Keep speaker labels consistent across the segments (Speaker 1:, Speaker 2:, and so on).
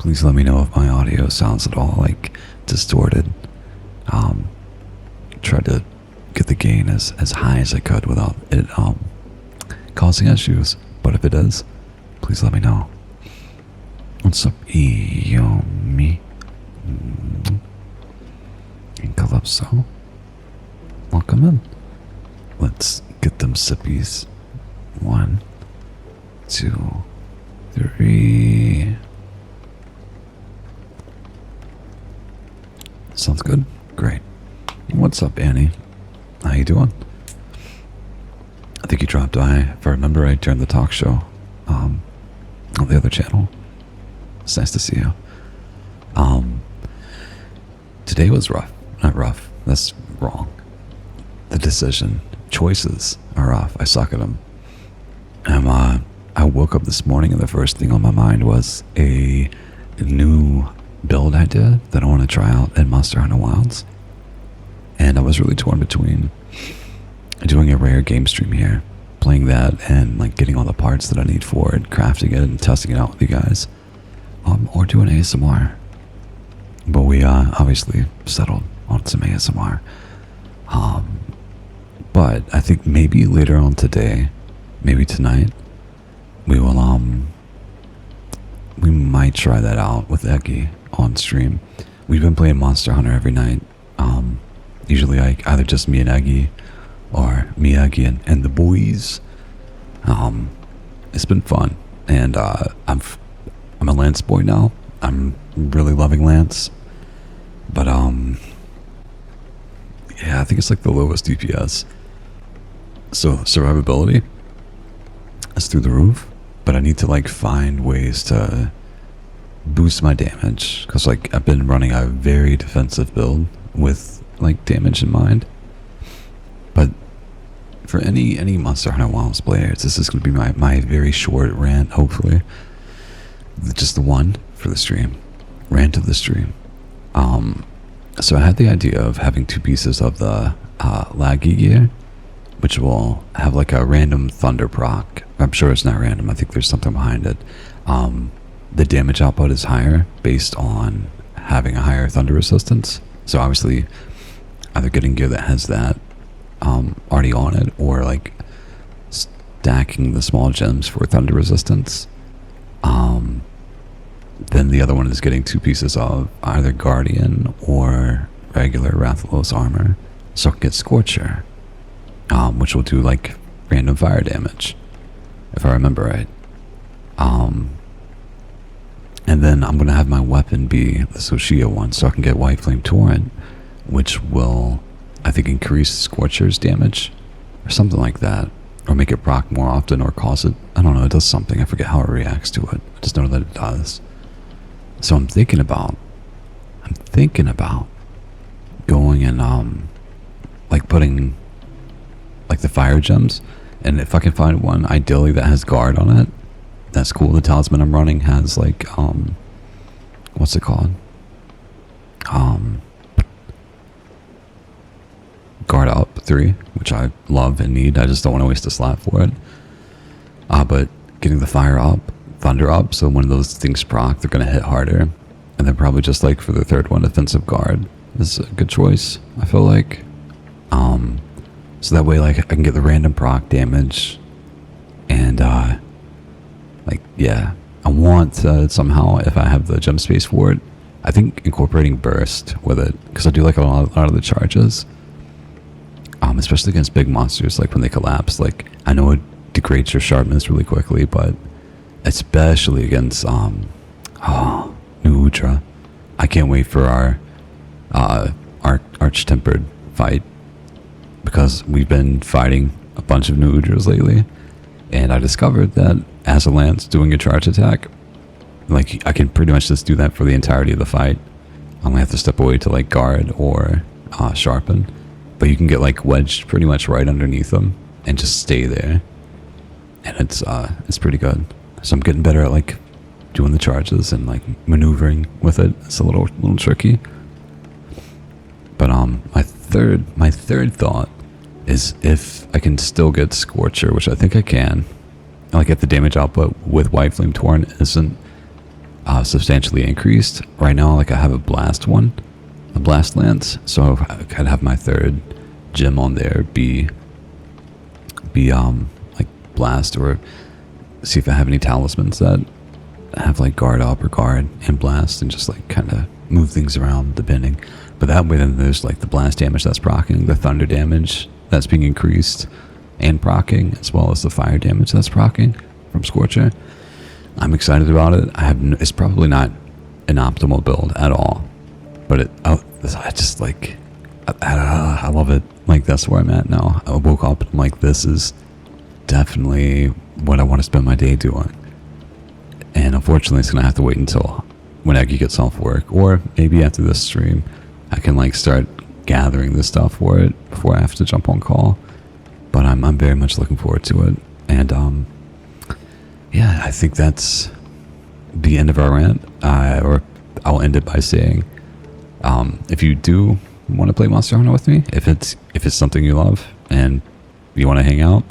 Speaker 1: Please let me know if my audio sounds at all like distorted. Try to get the gain as high as I could without it causing issues. But if it is, please let me know. What's up, Yomi? And Calypso? Welcome in. Let's get them sippies. 1, 2, 3. Sounds good. Great. What's up, Annie? How you doing? I think you dropped by, if I remember right, during the talk show on the other channel. It's nice to see you. Today was rough. Not rough. That's wrong. The decision. Choices are rough. I suck at them. I woke up this morning and the first thing on my mind was a new build idea that I want to try out in Monster Hunter Wilds. And I was really torn between doing a rare game stream here, playing that and like getting all the parts that I need for it, crafting it and testing it out with you guys, or doing ASMR. But we obviously settled on some ASMR. But I think maybe later on today, maybe tonight, we will we might try that out with Eggy on stream. We've been playing Monster Hunter every night. Usually like either just me and Eggy or me, Eggy, and the boys. It's been fun, and I'm a Lance boy now. I'm really loving Lance, but yeah, I think it's like the lowest DPS. So survivability is through the roof, but I need to like find ways to boost my damage, because like I've been running a very defensive build with like damage in mind. But for any Monster Hunter Wilds players, this is going to be my very short rant, hopefully. Just the one for the stream. Rant of the stream. So I had the idea of having 2 pieces of the laggy gear, which will have like a random thunder proc. I'm sure it's not random. I think there's something behind it. The damage output is higher based on having a higher thunder resistance. So obviously, either getting gear that has that already on it, or like stacking the small gems for thunder resistance. Then the other one is getting 2 pieces of either Guardian or regular Rathalos armor, so I can get Scorcher, which will do like random fire damage, if I remember right. And then I'm going to have my weapon be the Soshia one, so I can get White Flame Torrent, which will, I think, increase Scorcher's damage, or something like that, or make it proc more often, or cause it, I don't know, it does something. I forget how it reacts to it. I just know that it does. So I'm thinking about going and like putting like the fire gems, and if I can find one ideally that has guard on it, that's cool. The talisman I'm running has like what's it called, guard up 3, which I love and need. I just don't want to waste a slot for it. But getting the fire up, thunder up, so when those things proc, they're going to hit harder. And then probably just like for the third one, offensive guard is a good choice, I feel like. So that way like I can get the random proc damage, and like, yeah, I want to somehow, if I have the gem space for it, I think incorporating burst with it, because I do like a lot of the charges, especially against big monsters, like when they collapse. Like, I know it degrades your sharpness really quickly, but especially against New Udra. I can't wait for our Arch-Tempered fight, because we've been fighting a bunch of New Udras lately, and I discovered that as a Lance doing a charge attack, like I can pretty much just do that for the entirety of the fight. I only have to step away to like guard or sharpen, but you can get like wedged pretty much right underneath them and just stay there, and it's pretty good. So I'm getting better at like doing the charges and like maneuvering with it. It's a little tricky. But my third thought is if I can still get Scorcher, which I think I can, like if the damage output with White Flame Torrent isn't substantially increased. Right now, like I have a blast one, a blast lance, so I could have my third gem on there be like blast, or see if I have any talismans that have like guard up or guard and blast, and just like kind of move things around depending. But that way, then there's like the blast damage that's proccing, the thunder damage that's being increased and proccing, as well as the fire damage that's proccing from Scorcher. I'm excited about it. It's probably not an optimal build at all, but I just like, I love it. Like, that's where I'm at now. I woke up and I'm like, this is definitely what I want to spend my day doing. And unfortunately, it's gonna have to wait until when Eggy gets off work, or maybe after this stream, I can like start gathering this stuff for it before I have to jump on call. But I'm very much looking forward to it. And yeah, I think that's the end of our rant. Or I'll end it by saying, if you do want to play Monster Hunter with me, if it's something you love and you want to hang out,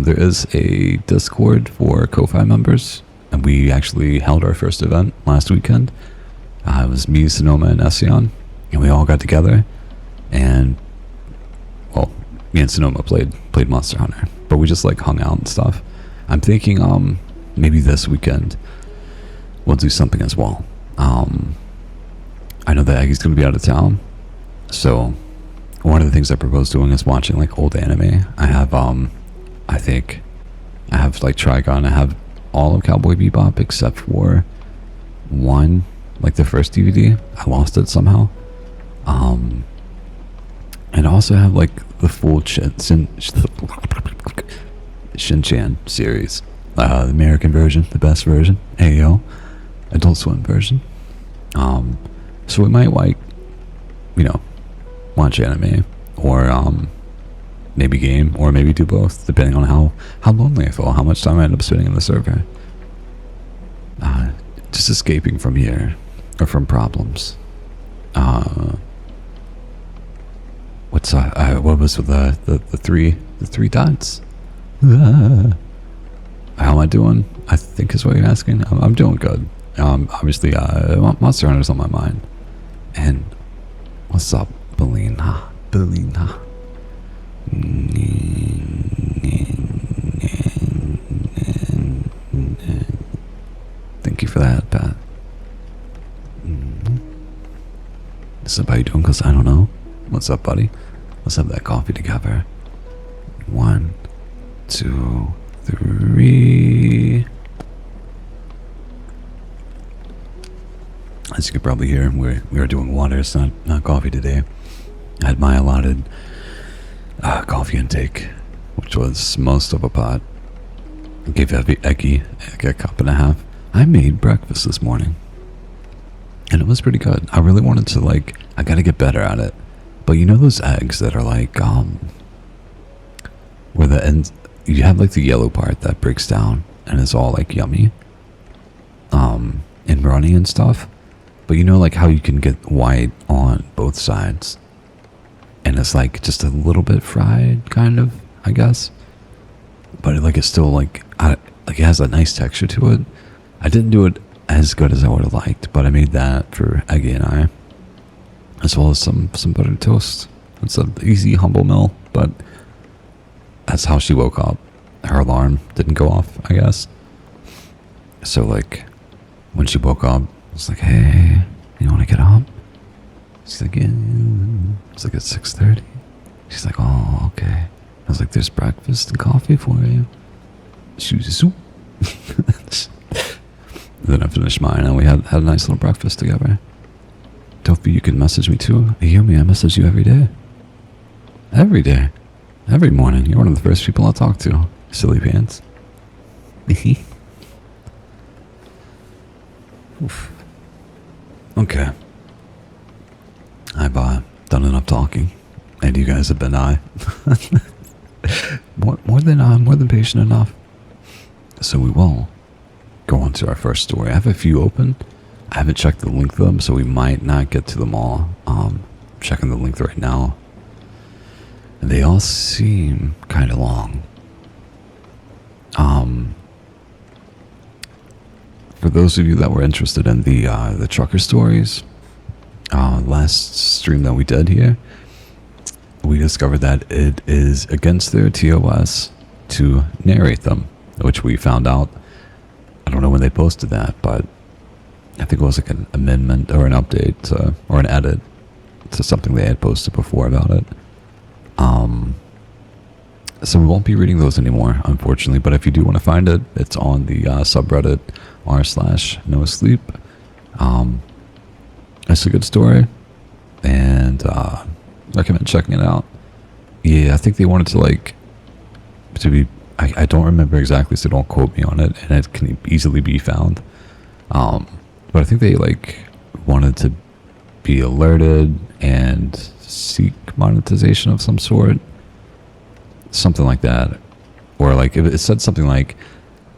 Speaker 1: there is a Discord for Ko-Fi members, and we actually held our first event last weekend. It was me, Sonoma, and Ession, and we all got together, and well, me and Sonoma played Monster Hunter, but we just like hung out and stuff. I'm thinking maybe this weekend we'll do something as well. I know that Aggie's gonna be out of town, so one of the things I propose doing is watching like old anime. I have I think I have like Trigon. I have all of Cowboy Bebop except for one, like the first DVD. I lost it somehow. And I also have like the full Shin-Chan series. The American version, the best version. Ayo. Adult Swim version. So we might like, watch anime, or maybe game, or maybe do both, depending on how lonely I feel, how much time I end up spending in the server. Just escaping from here, or from problems. What was with the three dots? How am I doing? I think is what you're asking. I'm doing good. Obviously, Monster Hunter's on my mind. And what's up, Belina? Thank you for that, Pat. What's up, how you doing? Because I don't know. What's up, buddy? Let's have that coffee together. 1, 2, 3. As you could probably hear, we are doing water. It's not coffee today. I had my allotted coffee intake, which was most of a pot. I gave Eggy a cup and a half. I made breakfast this morning, and it was pretty good. I really wanted to I gotta get better at it. But you know those eggs that are where the ends, you have like the yellow part that breaks down and it's all like yummy, and runny and stuff. But you know like how you can get white on both sides, and it's like just a little bit fried, kind of, I guess. But it's still it has a nice texture to it. I didn't do it as good as I would have liked, but I made that for Eggy and I, as well as some buttered toast. It's an easy, humble meal, but that's how she woke up. Her alarm didn't go off, I guess. So when she woke up, I was like, hey, you want to get up? She's like, yeah. It's at 6:30. She's like, oh, okay. I was like, there's breakfast and coffee for you. She was soup. Then I finished mine, and we had a nice little breakfast together. Tofi, you can message me too. You hear me? I message you every day. Every day. Every morning. You're one of the first people I talk to. Silly pants. Oof. Okay. I've done enough talking, and you guys have been more than patient enough. So we will go on to our first story. I have a few open. I haven't checked the length of them, so we might not get to them all. Checking the length right now. And they all seem kind of long. For those of you that were interested in the trucker stories, last stream that we did here, we discovered that it is against their TOS to narrate them, which we found out. I don't know when they posted that, but I think it was like an amendment or an update or an edit to something they had posted before about it. So we won't be reading those anymore, unfortunately. But if you do want to find it, it's on the subreddit r/noasleep. It's a good story, and recommend checking it out. Yeah, I think they wanted to be. I don't remember exactly, so don't quote me on it, and it can easily be found. But I think they wanted to be alerted and seek monetization of some sort. Something like that. Or it said something like,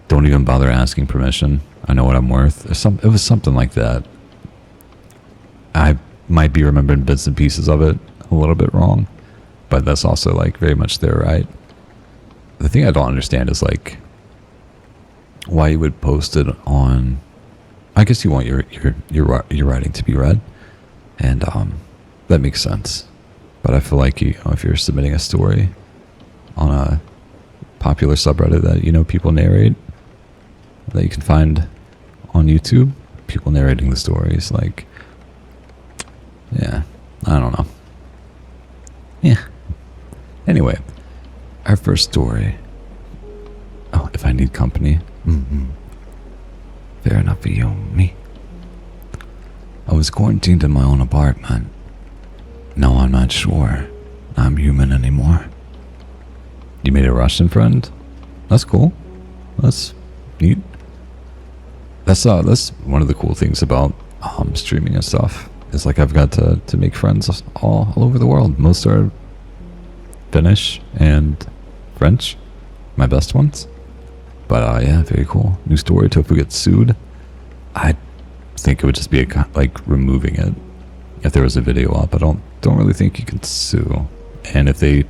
Speaker 1: don't even bother asking permission. I know what I'm worth. It was something like that. I might be remembering bits and pieces of it a little bit wrong, but that's also very much their right. The thing I don't understand is why you would post it on. I guess you want your writing to be read, and that makes sense. But I feel like if you're submitting a story on a popular subreddit that people narrate, that you can find on YouTube, people narrating the stories, yeah, I don't know. Yeah. Anyway, our first story. Oh, if I need company. Fair enough for you and me. I was quarantined in my own apartment. No, I'm not sure I'm human anymore. You made a Russian friend? That's cool. That's neat. That's one of the cool things about streaming and stuff. It's I've got to make friends all over the world. Most are Finnish and French, my best ones. But yeah, very cool. New story. Tofu gets sued. I think it would just be removing it if there was a video up. I don't really think you can sue. And if they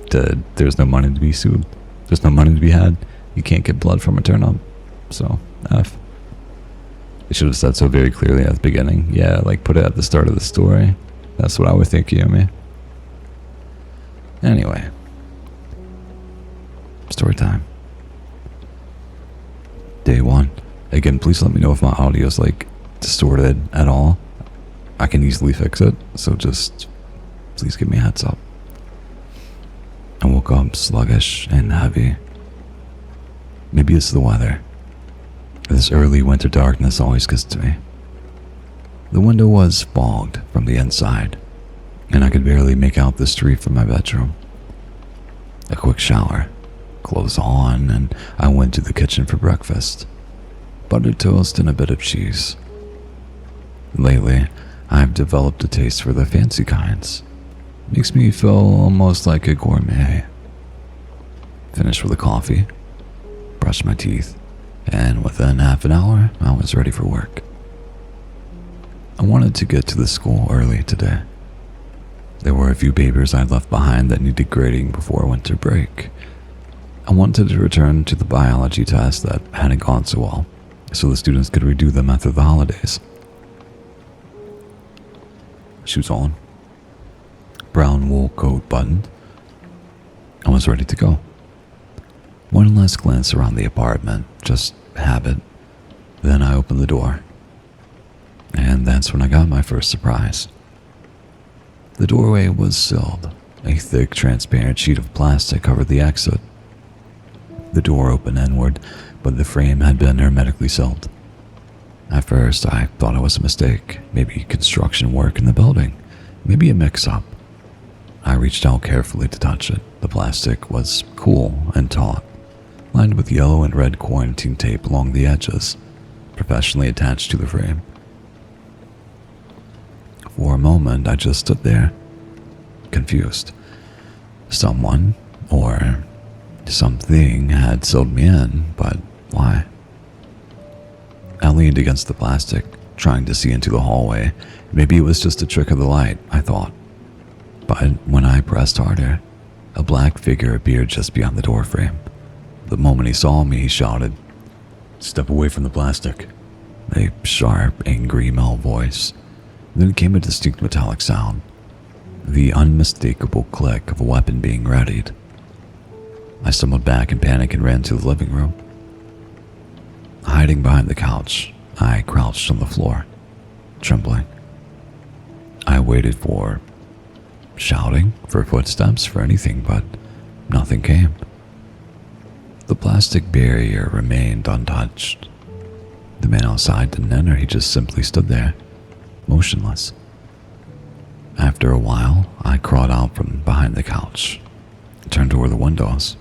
Speaker 1: did, there's no money to be sued. There's no money to be had. You can't get blood from a turnip. So F. They should have said so very clearly at the beginning. Yeah, put it at the start of the story. That's what I would think, Yumi. Anyway. Story time. Day 1. Again, please let me know if my audio is distorted at all. I can easily fix it, so just please give me a heads up. I woke up sluggish and heavy. Maybe it's the weather. This early winter darkness always gets to me. The window was fogged from the inside, and I could barely make out the street from my bedroom. A quick shower, clothes on, and I went to the kitchen for breakfast. Buttered toast and a bit of cheese. Lately, I've developed a taste for the fancy kinds. Makes me feel almost like a gourmet. Finished with a coffee, brushed my teeth, and within half an hour, I was ready for work. I wanted to get to the school early today. There were a few papers I'd left behind that needed grading before winter break. I wanted to return to the biology test that hadn't gone so well, so the students could redo them after the holidays. Shoes on. Brown wool coat buttoned. I was ready to go. One last glance around the apartment, just habit. Then I opened the door. And that's when I got my first surprise. The doorway was sealed. A thick, transparent sheet of plastic covered the exit. The door opened inward, but the frame had been hermetically sealed. At first, I thought it was a mistake. Maybe construction work in the building. Maybe a mix-up. I reached out carefully to touch it. The plastic was cool and taut, lined with yellow and red quarantine tape along the edges, professionally attached to the frame. For a moment, I just stood there, confused. Someone, or something, had sealed me in, but why? I leaned against the plastic, trying to see into the hallway. Maybe it was just a trick of the light, I thought. But when I pressed harder, a black figure appeared just beyond the doorframe. The moment he saw me, he shouted, "Step away from the plastic." a sharp, angry male voice. Then came a distinct metallic sound, the unmistakable click of a weapon being readied. I stumbled back in panic and ran to the living room. Hiding behind the couch, I crouched on the floor, trembling. I waited for shouting, for footsteps, for anything, but nothing came. The plastic barrier remained untouched. The man outside didn't enter, he just simply stood there, motionless. After a while, I crawled out from behind the couch, turned toward the windows.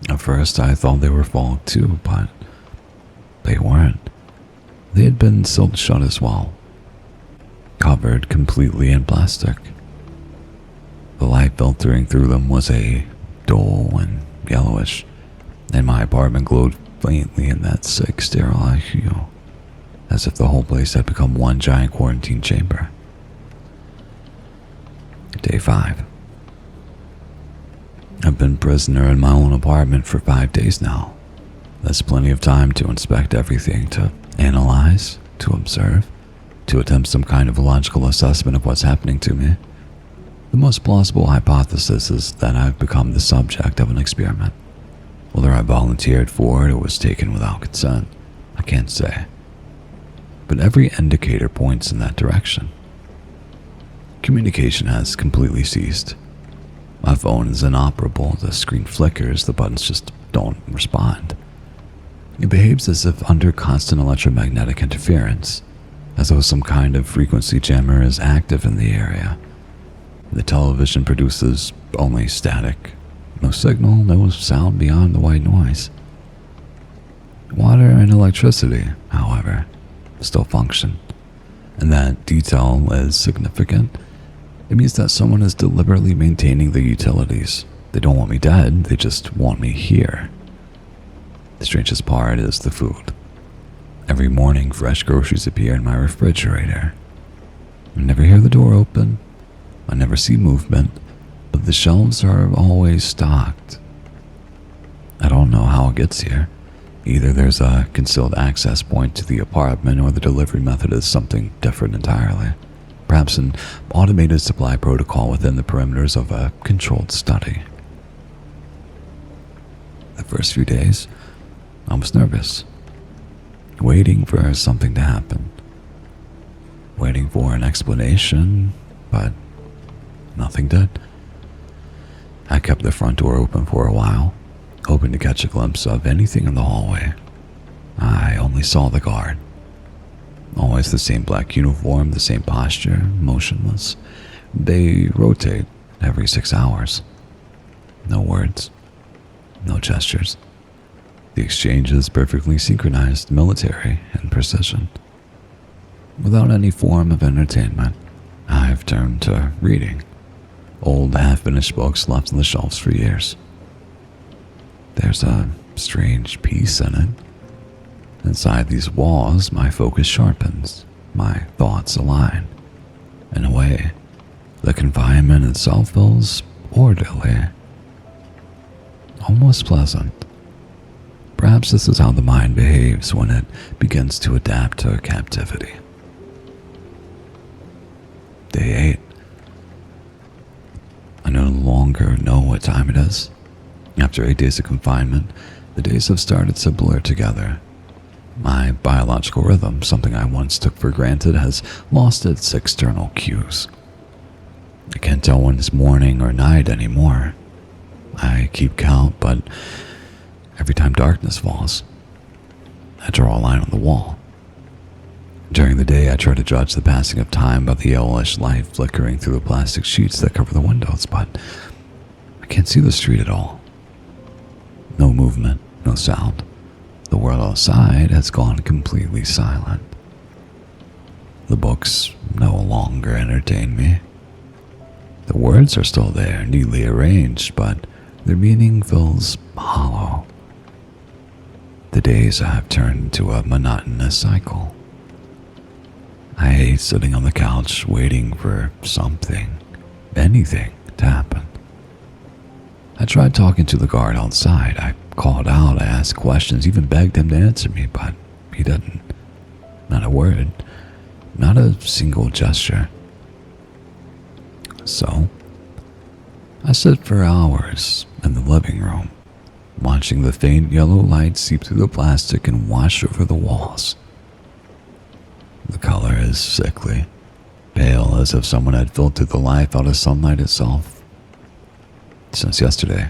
Speaker 1: At first, I thought they were fogged too, but they weren't. They had been sealed shut as well, covered completely in plastic. The light filtering through them was a dull and yellowish, and my apartment glowed faintly in that sick, sterile hue, as if the whole place had become one giant quarantine chamber. Day 5. I've been prisoner in my own apartment for 5 days now. That's plenty of time to inspect everything, to analyze, to observe, to attempt some kind of logical assessment of what's happening to me. The most plausible hypothesis is that I've become the subject of an experiment. Whether I volunteered for it or was taken without consent, I can't say. But every indicator points in that direction. Communication has completely ceased. My phone is inoperable, the screen flickers, the buttons just don't respond. It behaves as if under constant electromagnetic interference, as though some kind of frequency jammer is active in the area. The television produces only static, no signal, no sound beyond the white noise. Water and electricity, however, still function, and that detail is significant. It means that someone is deliberately maintaining the utilities. They don't want me dead, they just want me here. The strangest part is the food. Every morning, fresh groceries appear in my refrigerator. I never hear the door open. I never see movement, but the shelves are always stocked. I don't know how it gets here. Either there's a concealed access point to the apartment, or the delivery method is something different entirely. Perhaps an automated supply protocol within the perimeters of a controlled study. The first few days, I was nervous, waiting for something to happen, waiting for an explanation, but nothing did. I kept the front door open for a while, hoping to catch a glimpse of anything in the hallway. I only saw the guard. Always the same black uniform, the same posture, motionless. They rotate every 6 hours. No words, no gestures. The exchange is perfectly synchronized, military in precision. Without any form of entertainment, I've turned to reading. Old, half-finished books left on the shelves for years. There's a strange peace in it. Inside these walls, my focus sharpens, my thoughts align. In a way, the confinement itself feels orderly, almost pleasant. Perhaps this is how the mind behaves when it begins to adapt to captivity. Day 8. I no longer know what time it is. After 8 days of confinement, the days have started to blur together. My biological rhythm, something I once took for granted, has lost its external cues. I can't tell when it's morning or night anymore. I keep count, but every time darkness falls, I draw a line on the wall. During the day, I try to judge the passing of time by the yellowish light flickering through the plastic sheets that cover the windows, but I can't see the street at all. No movement, no sound. The world outside has gone completely silent. The books no longer entertain me. The words are still there, neatly arranged, but their meaning feels hollow. The days have turned into a monotonous cycle. I hate sitting on the couch waiting for something, anything to happen. I tried talking to the guard outside. I called out, I asked questions, even begged him to answer me, but he didn't. Not a word, not a single gesture. So, I sat for hours in the living room, watching the faint yellow light seep through the plastic and wash over the walls. The color is sickly, pale as if someone had filtered the life out of sunlight itself. Since yesterday,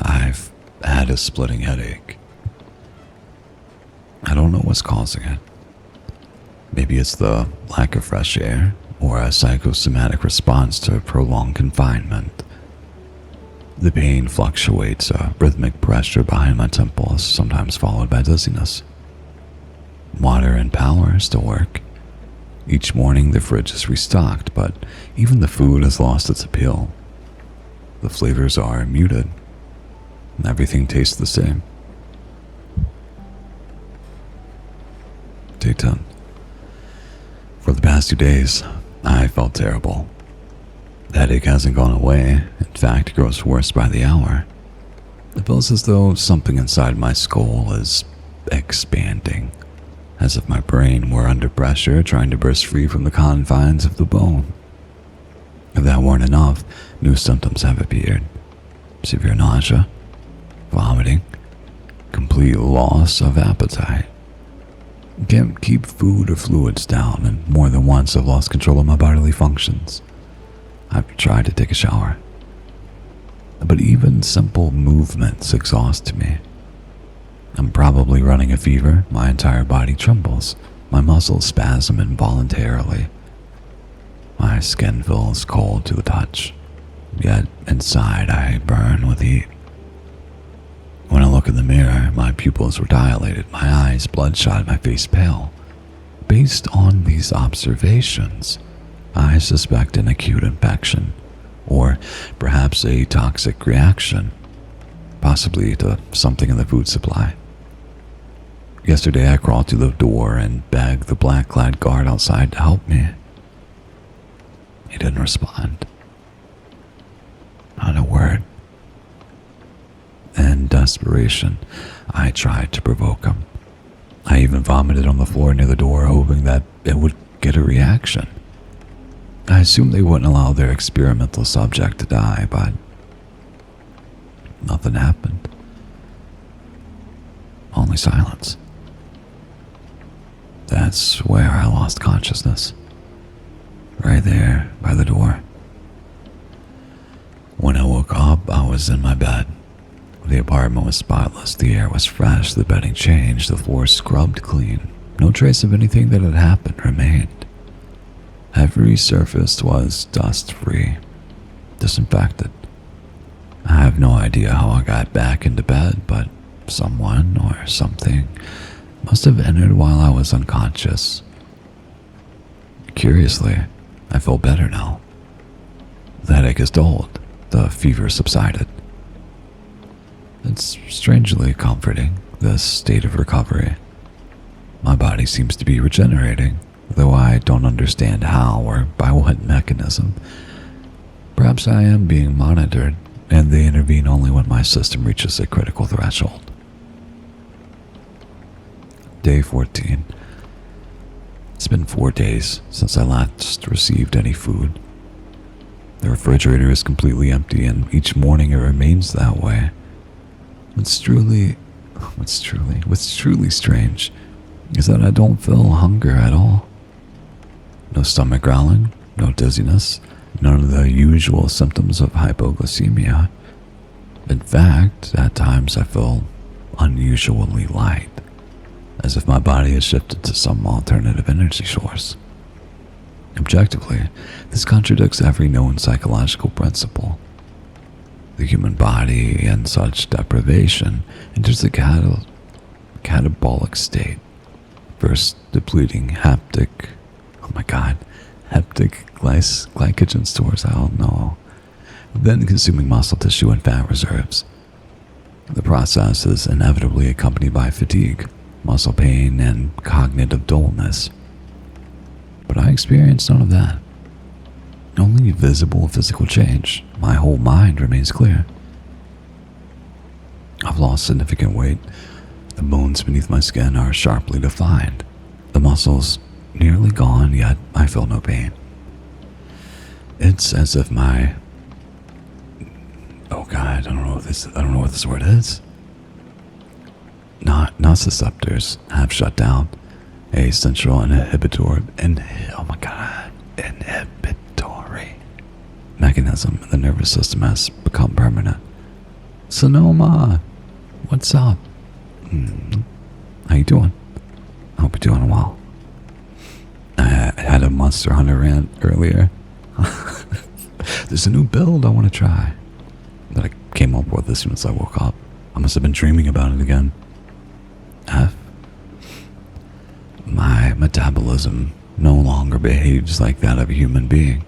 Speaker 1: I've had a splitting headache. I don't know what's causing it. Maybe it's the lack of fresh air or a psychosomatic response to prolonged confinement. The pain fluctuates, a rhythmic pressure behind my temples, sometimes followed by dizziness. Water and power still work. Each morning the fridge is restocked, but even the food has lost its appeal. The flavors are muted, and everything tastes the same. Day 10. For the past 2 days, I felt terrible. The headache hasn't gone away. In fact, it grows worse by the hour. It feels as though something inside my skull is expanding, as if my brain were under pressure trying to burst free from the confines of the bone. If that weren't enough, new symptoms have appeared. Severe nausea, vomiting, complete loss of appetite. Can't keep food or fluids down, and more than once I've lost control of my bodily functions. I've tried to take a shower, but even simple movements exhaust me. I'm probably running a fever. My entire body trembles. My muscles spasm involuntarily. My skin feels cold to the touch, yet inside I burn with heat. When I look in the mirror, my pupils were dilated, my eyes bloodshot, my face pale. Based on these observations, I suspect an acute infection, or perhaps a toxic reaction, possibly to something in the food supply. Yesterday I crawled to the door and begged the black-clad guard outside to help me. He didn't respond. Not a word. In desperation, I tried to provoke him. I even vomited on the floor near the door, hoping that it would get a reaction. I assumed they wouldn't allow their experimental subject to die, but nothing happened. Only silence. That's where I lost consciousness. Right there by the door. When I woke up, I was in my bed. The apartment was spotless, the air was fresh, the bedding changed, the floor scrubbed clean. No trace of anything that had happened remained. Every surface was dust-free, disinfected. I have no idea how I got back into bed, but someone or something must have entered while I was unconscious. Curiously, I feel better now. The headache is dulled, the fever subsided. It's strangely comforting, this state of recovery. My body seems to be regenerating, though I don't understand how or by what mechanism. Perhaps I am being monitored, and they intervene only when my system reaches a critical threshold. Day 14. It's been 4 days since I last received any food. The refrigerator is completely empty, and each morning it remains that way. What's truly strange is that I don't feel hunger at all. No stomach growling, no dizziness, none of the usual symptoms of hypoglycemia. In fact, at times I feel unusually light, as if my body has shifted to some alternative energy source. Objectively, this contradicts every known psychological principle. The human body in such deprivation enters a catabolic state, first depleting heptic glycogen stores, I don't know, then consuming muscle tissue and fat reserves. The process is inevitably accompanied by fatigue, muscle pain, and cognitive dullness. But I experienced none of that. Only visible physical change. My whole mind remains clear. I've lost significant weight. The bones beneath my skin are sharply defined. The muscle's nearly gone, yet I feel no pain. It's as if my... Oh God, I don't know what this word is. Nociceptors have shut down. A central inhibitory mechanism in the nervous system has become permanent. Sonoma, what's up? How you doing? I hope you're doing well. I had a Monster Hunter rant earlier. There's a new build I want to try that I came up with as soon as I woke up. I must have been dreaming about it again. My metabolism no longer behaves like that of a human being.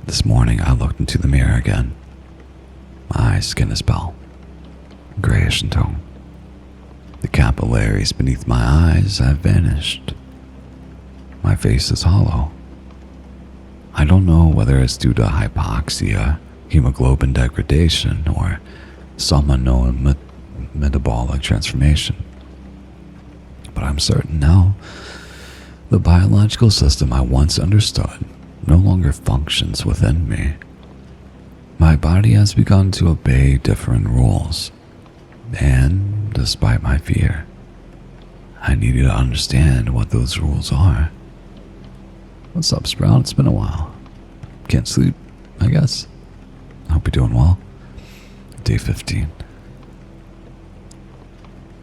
Speaker 1: This morning I looked into the mirror again. My skin is pale, grayish in tone. The capillaries beneath my eyes have vanished. My face is hollow. I don't know whether it's due to hypoxia, hemoglobin degradation, or some unknown metabolic transformation. But I'm certain now the biological system I once understood no longer functions within me. My body has begun to obey different rules, and despite my fear, I needed to understand what those rules are. What's up, Sprout? It's been a while. Can't sleep, I guess. I hope you're doing well. Day 15.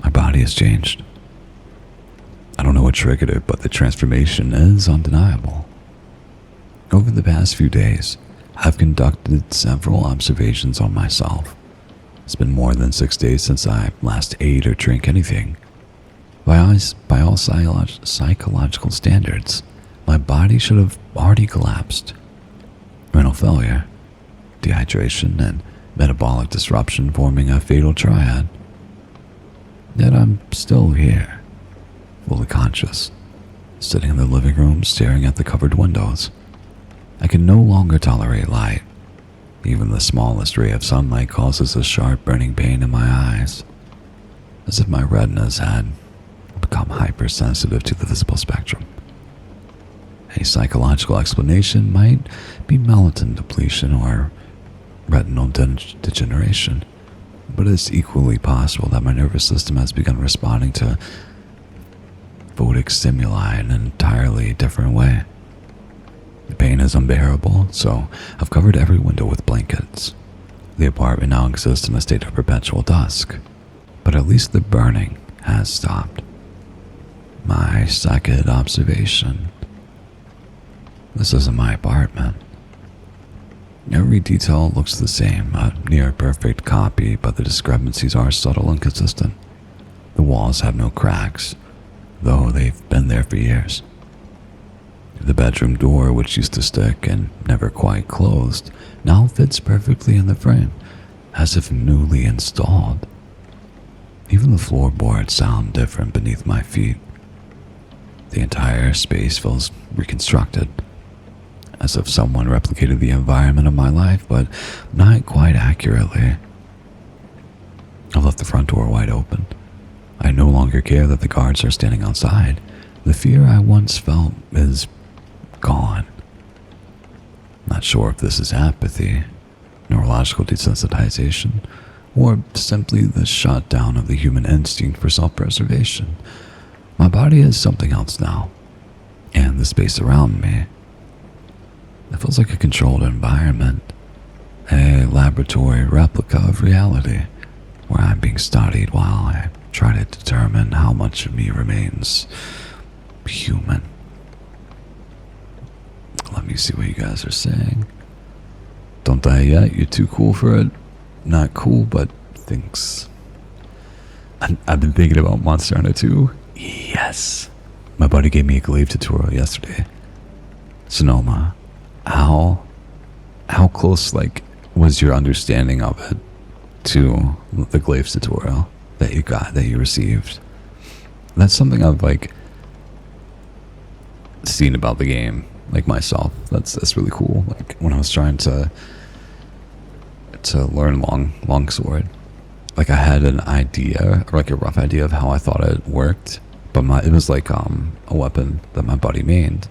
Speaker 1: My body has changed. I don't know what triggered it, but the transformation is undeniable. Over the past few days, I've conducted several observations on myself. It's been more than 6 days since I last ate or drank anything. By all psychological standards, my body should have already collapsed. Renal failure, dehydration, and metabolic disruption forming a fatal triad. Yet I'm still here, fully conscious, sitting in the living room staring at the covered windows. I can no longer tolerate light. Even the smallest ray of sunlight causes a sharp burning pain in my eyes, as if my retinas had become hypersensitive to the visible spectrum. A psychological explanation might be melatonin depletion or retinal degeneration, but it's equally possible that my nervous system has begun responding to photic stimuli in an entirely different way. The pain is unbearable, so I've covered every window with blankets. The apartment now exists in a state of perpetual dusk, but at least the burning has stopped. My second observation. This isn't my apartment. Every detail looks the same, a near-perfect copy, but the discrepancies are subtle and consistent. The walls have no cracks, though they've been there for years. The bedroom door, which used to stick and never quite closed, now fits perfectly in the frame, as if newly installed. Even the floorboards sound different beneath my feet. The entire space feels reconstructed, as if someone replicated the environment of my life, but not quite accurately. I left the front door wide open. I no longer care that the guards are standing outside. The fear I once felt is gone. Not sure if this is apathy, neurological desensitization, or simply the shutdown of the human instinct for self-preservation. My body is something else now, and the space around me. It feels like a controlled environment, a laboratory replica of reality, where I'm being studied while I try to determine how much of me remains human. Let me see what you guys are saying. Don't die yet, you're too cool for it. Not cool, but thanks. I've been thinking about Monster Hunter 2. Yes. My buddy gave me a glaive tutorial yesterday. Sonoma, how close, was your understanding of it to the glaive tutorial that you received? That's something I've, seen about the game, myself. That's really cool. When I was trying to learn longsword, I had an idea, or a rough idea of how I thought it worked, but it was like a weapon that my buddy made.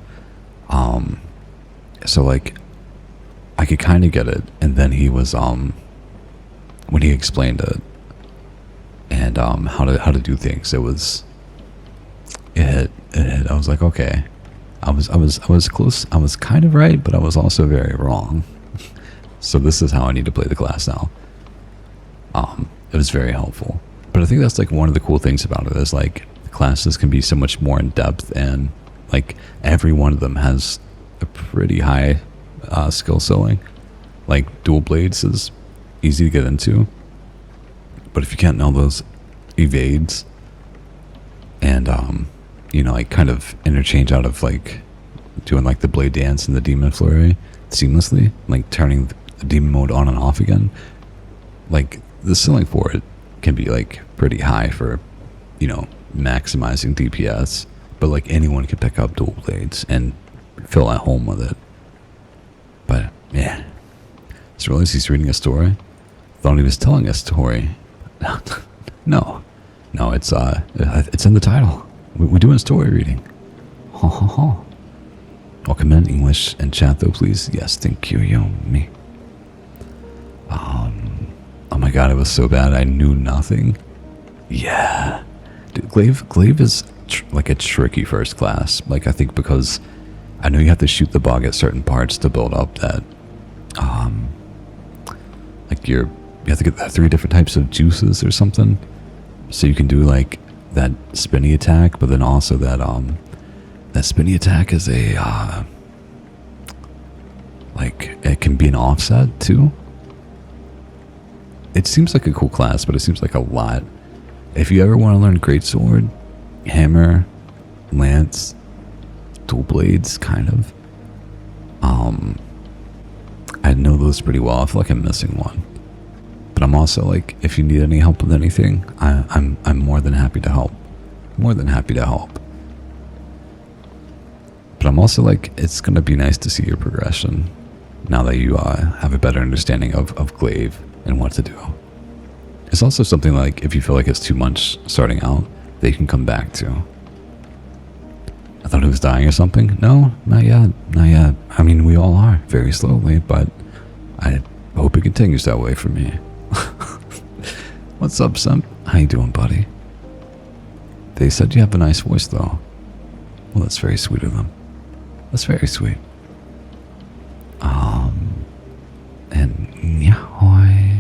Speaker 1: So like I could kind of get it, and then he was when he explained it and how to do things, it hit. I was like, okay, I was close. I was kind of right, but I was also very wrong. So this is how I need to play the class now. It was very helpful. But I think that's like one of the cool things about it is like the classes can be so much more in depth, and like every one of them has a pretty high skill ceiling. Like dual blades is easy to get into, but if you can't know those evades and like kind of interchange out of like doing like the blade dance and the demon flurry seamlessly, like turning the demon mode on and off again, like the ceiling for it can be like pretty high for maximizing DPS. But like anyone can pick up dual blades and feel at home with it. But yeah, just realized he's reading a story. Thought he was telling a story. No, it's in the title. We're doing story reading. Ha ha ha. Welcome in English and chat though, please. Yes, thank you, me. Oh my god, it was so bad. I knew nothing. Yeah, dude, Glaive is like a tricky first class. Like I think because I know you have to shoot the bug at certain parts to build up that, like you have to get that 3 different types of juices or something, so you can do like that spinny attack, but then also that spinny attack is a like it can be an offset too. It seems like a cool class, but it seems like a lot. If you ever want to learn greatsword, hammer, lance, dual blades, kind of, I know those pretty well. I feel like I'm missing one, but I'm also like, if you need any help with anything, I'm more than happy to help. More than happy to help. But I'm also like, it's gonna be nice to see your progression now that you have a better understanding of Glaive and what to do. It's also something like, if you feel like it's too much starting out, that you can come back to. I thought he was dying or something. No, not yet. Not yet. I mean, we all are, very slowly, but I hope it continues that way for me. What's up, Simp? How you doing, buddy? They said you have a nice voice, though. Well, that's very sweet of them. That's very sweet. And Nyahoy.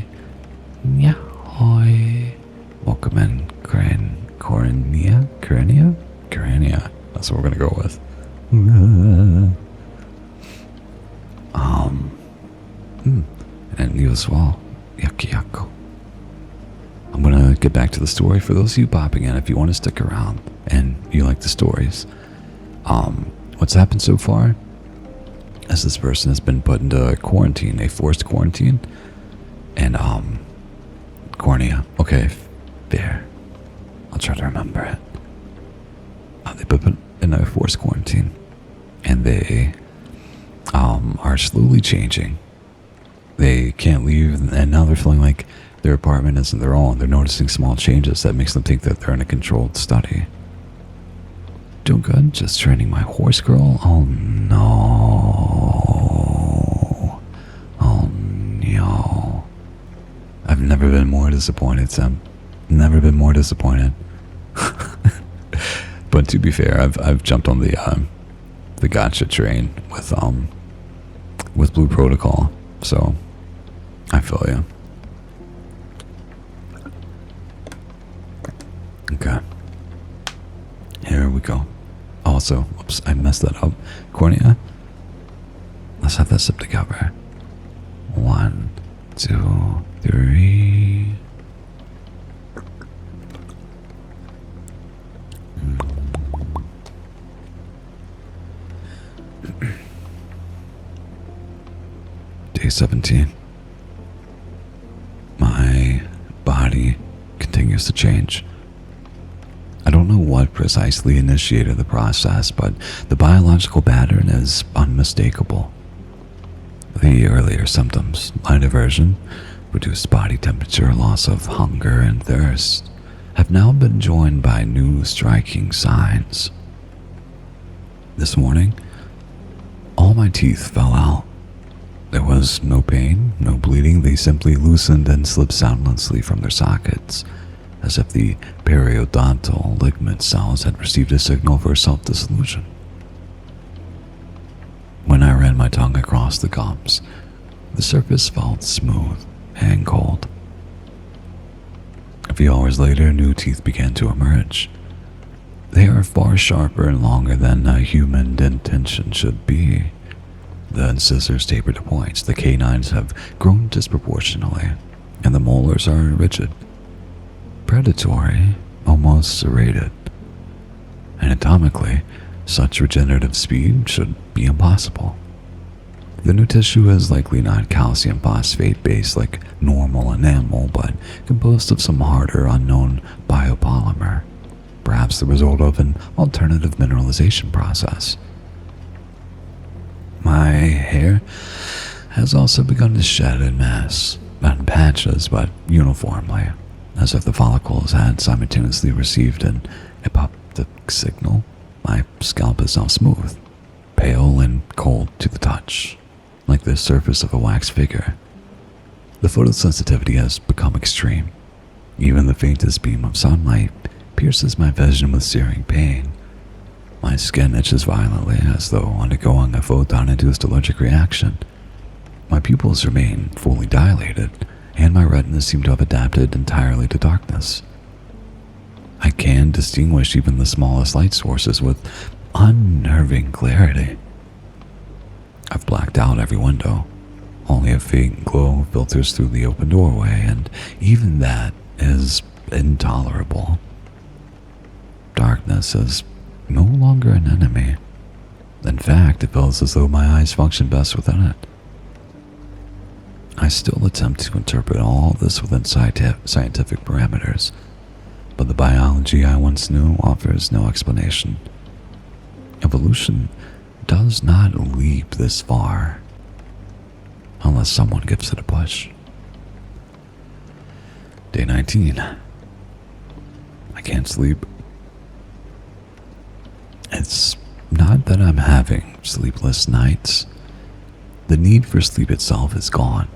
Speaker 1: Welcome in, Corania. That's what we're gonna go with. And you as well. Yakiyako. I'm gonna get back to the story for those of you popping in. If you want to stick around and you like the stories, what's happened so far is this person has been put into quarantine, a forced quarantine, and Cornea. Okay, fair. I'll try to remember it. They've been put in a forced quarantine, and they are slowly changing. They can't leave, and now they're feeling like their apartment isn't their own. They're noticing small changes that makes them think that they're in a controlled study. Doing good, just training my horse girl. Oh no. Oh no. I've never been more disappointed, Sam. Never been more disappointed. But to be fair, I've jumped on the gacha train with Blue Protocol, so I feel you. Okay. Here we go. Also, oops, I messed that up. Cornea. Let's have that sip together. 1, 2, 3. Day 17. My body continues to change. I don't know what precisely initiated the process, but the biological pattern is unmistakable. The earlier symptoms, light aversion, reduced body temperature, loss of hunger and thirst, have now been joined by new striking signs. This morning, all my teeth fell out. There was no pain, no bleeding. They simply loosened and slipped soundlessly from their sockets, as if the periodontal ligament cells had received a signal for self-dissolution. When I ran my tongue across the gums, the surface felt smooth and cold. A few hours later, new teeth began to emerge. They are far sharper and longer than a human dentition should be. The incisors taper to points, the canines have grown disproportionately, and the molars are rigid, predatory, almost serrated. Anatomically, such regenerative speed should be impossible. The new tissue is likely not calcium phosphate based like normal enamel, but composed of some harder, unknown biopolymer, perhaps the result of an alternative mineralization process. My hair has also begun to shed en masse, not in patches, but uniformly, as if the follicles had simultaneously received an apoptic signal. My scalp is now smooth, pale and cold to the touch, like the surface of a wax figure. The photosensitivity has become extreme. Even the faintest beam of sunlight pierces my vision with searing pain. My skin itches violently as though undergoing a photon-induced allergic reaction. My pupils remain fully dilated, and my retinas seem to have adapted entirely to darkness. I can distinguish even the smallest light sources with unnerving clarity. I've blacked out every window. Only a faint glow filters through the open doorway, and even that is intolerable. Darkness is no longer an enemy. In fact, it feels as though my eyes function best within it. I still attempt to interpret all this within scientific parameters, but the biology I once knew offers no explanation. Evolution does not leap this far, unless someone gives it a push. Day 19. I can't sleep. It's not that I'm having sleepless nights. The need for sleep itself is gone.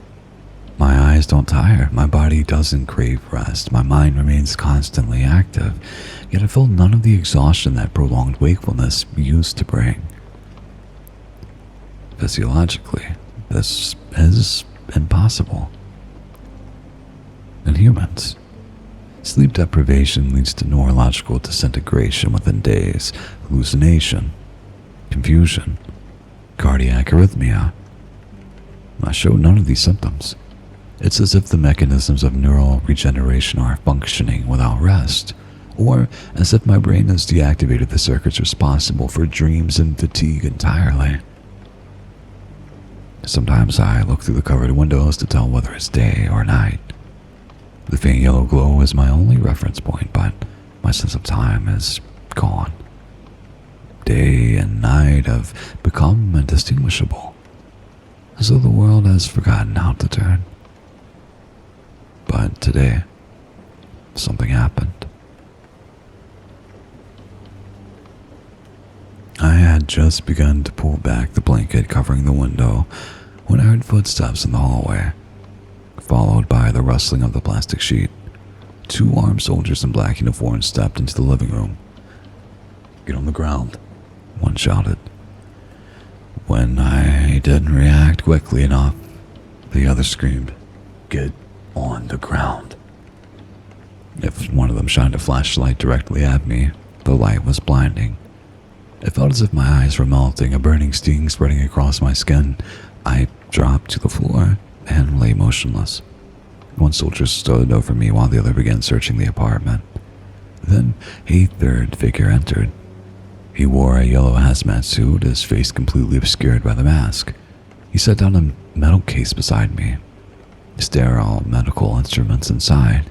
Speaker 1: My eyes don't tire, my body doesn't crave rest, my mind remains constantly active, yet I feel none of the exhaustion that prolonged wakefulness used to bring. Physiologically, this is impossible. In humans, sleep deprivation leads to neurological disintegration within days, hallucination, confusion, cardiac arrhythmia. I show none of these symptoms. It's as if the mechanisms of neural regeneration are functioning without rest, or as if my brain has deactivated the circuits responsible for dreams and fatigue entirely. Sometimes I look through the covered windows to tell whether it's day or night. The faint yellow glow is my only reference point, but my sense of time is gone. Day and night have become indistinguishable, as though the world has forgotten how to turn. But today, something happened. I had just begun to pull back the blanket covering the window when I heard footsteps in the hallway, followed by the rustling of the plastic sheet. 2 armed soldiers in black uniforms stepped into the living room. "Get on the ground," one shouted. When I didn't react quickly enough, the other screamed, "Get on the ground." If one of them shined a flashlight directly at me, the light was blinding. It felt as if my eyes were melting, a burning sting spreading across my skin. I dropped to the floor and lay motionless. One soldier stood over me while the other began searching the apartment. Then a third figure entered. He wore a yellow hazmat suit, his face completely obscured by the mask. He set down a metal case beside me, sterile medical instruments inside.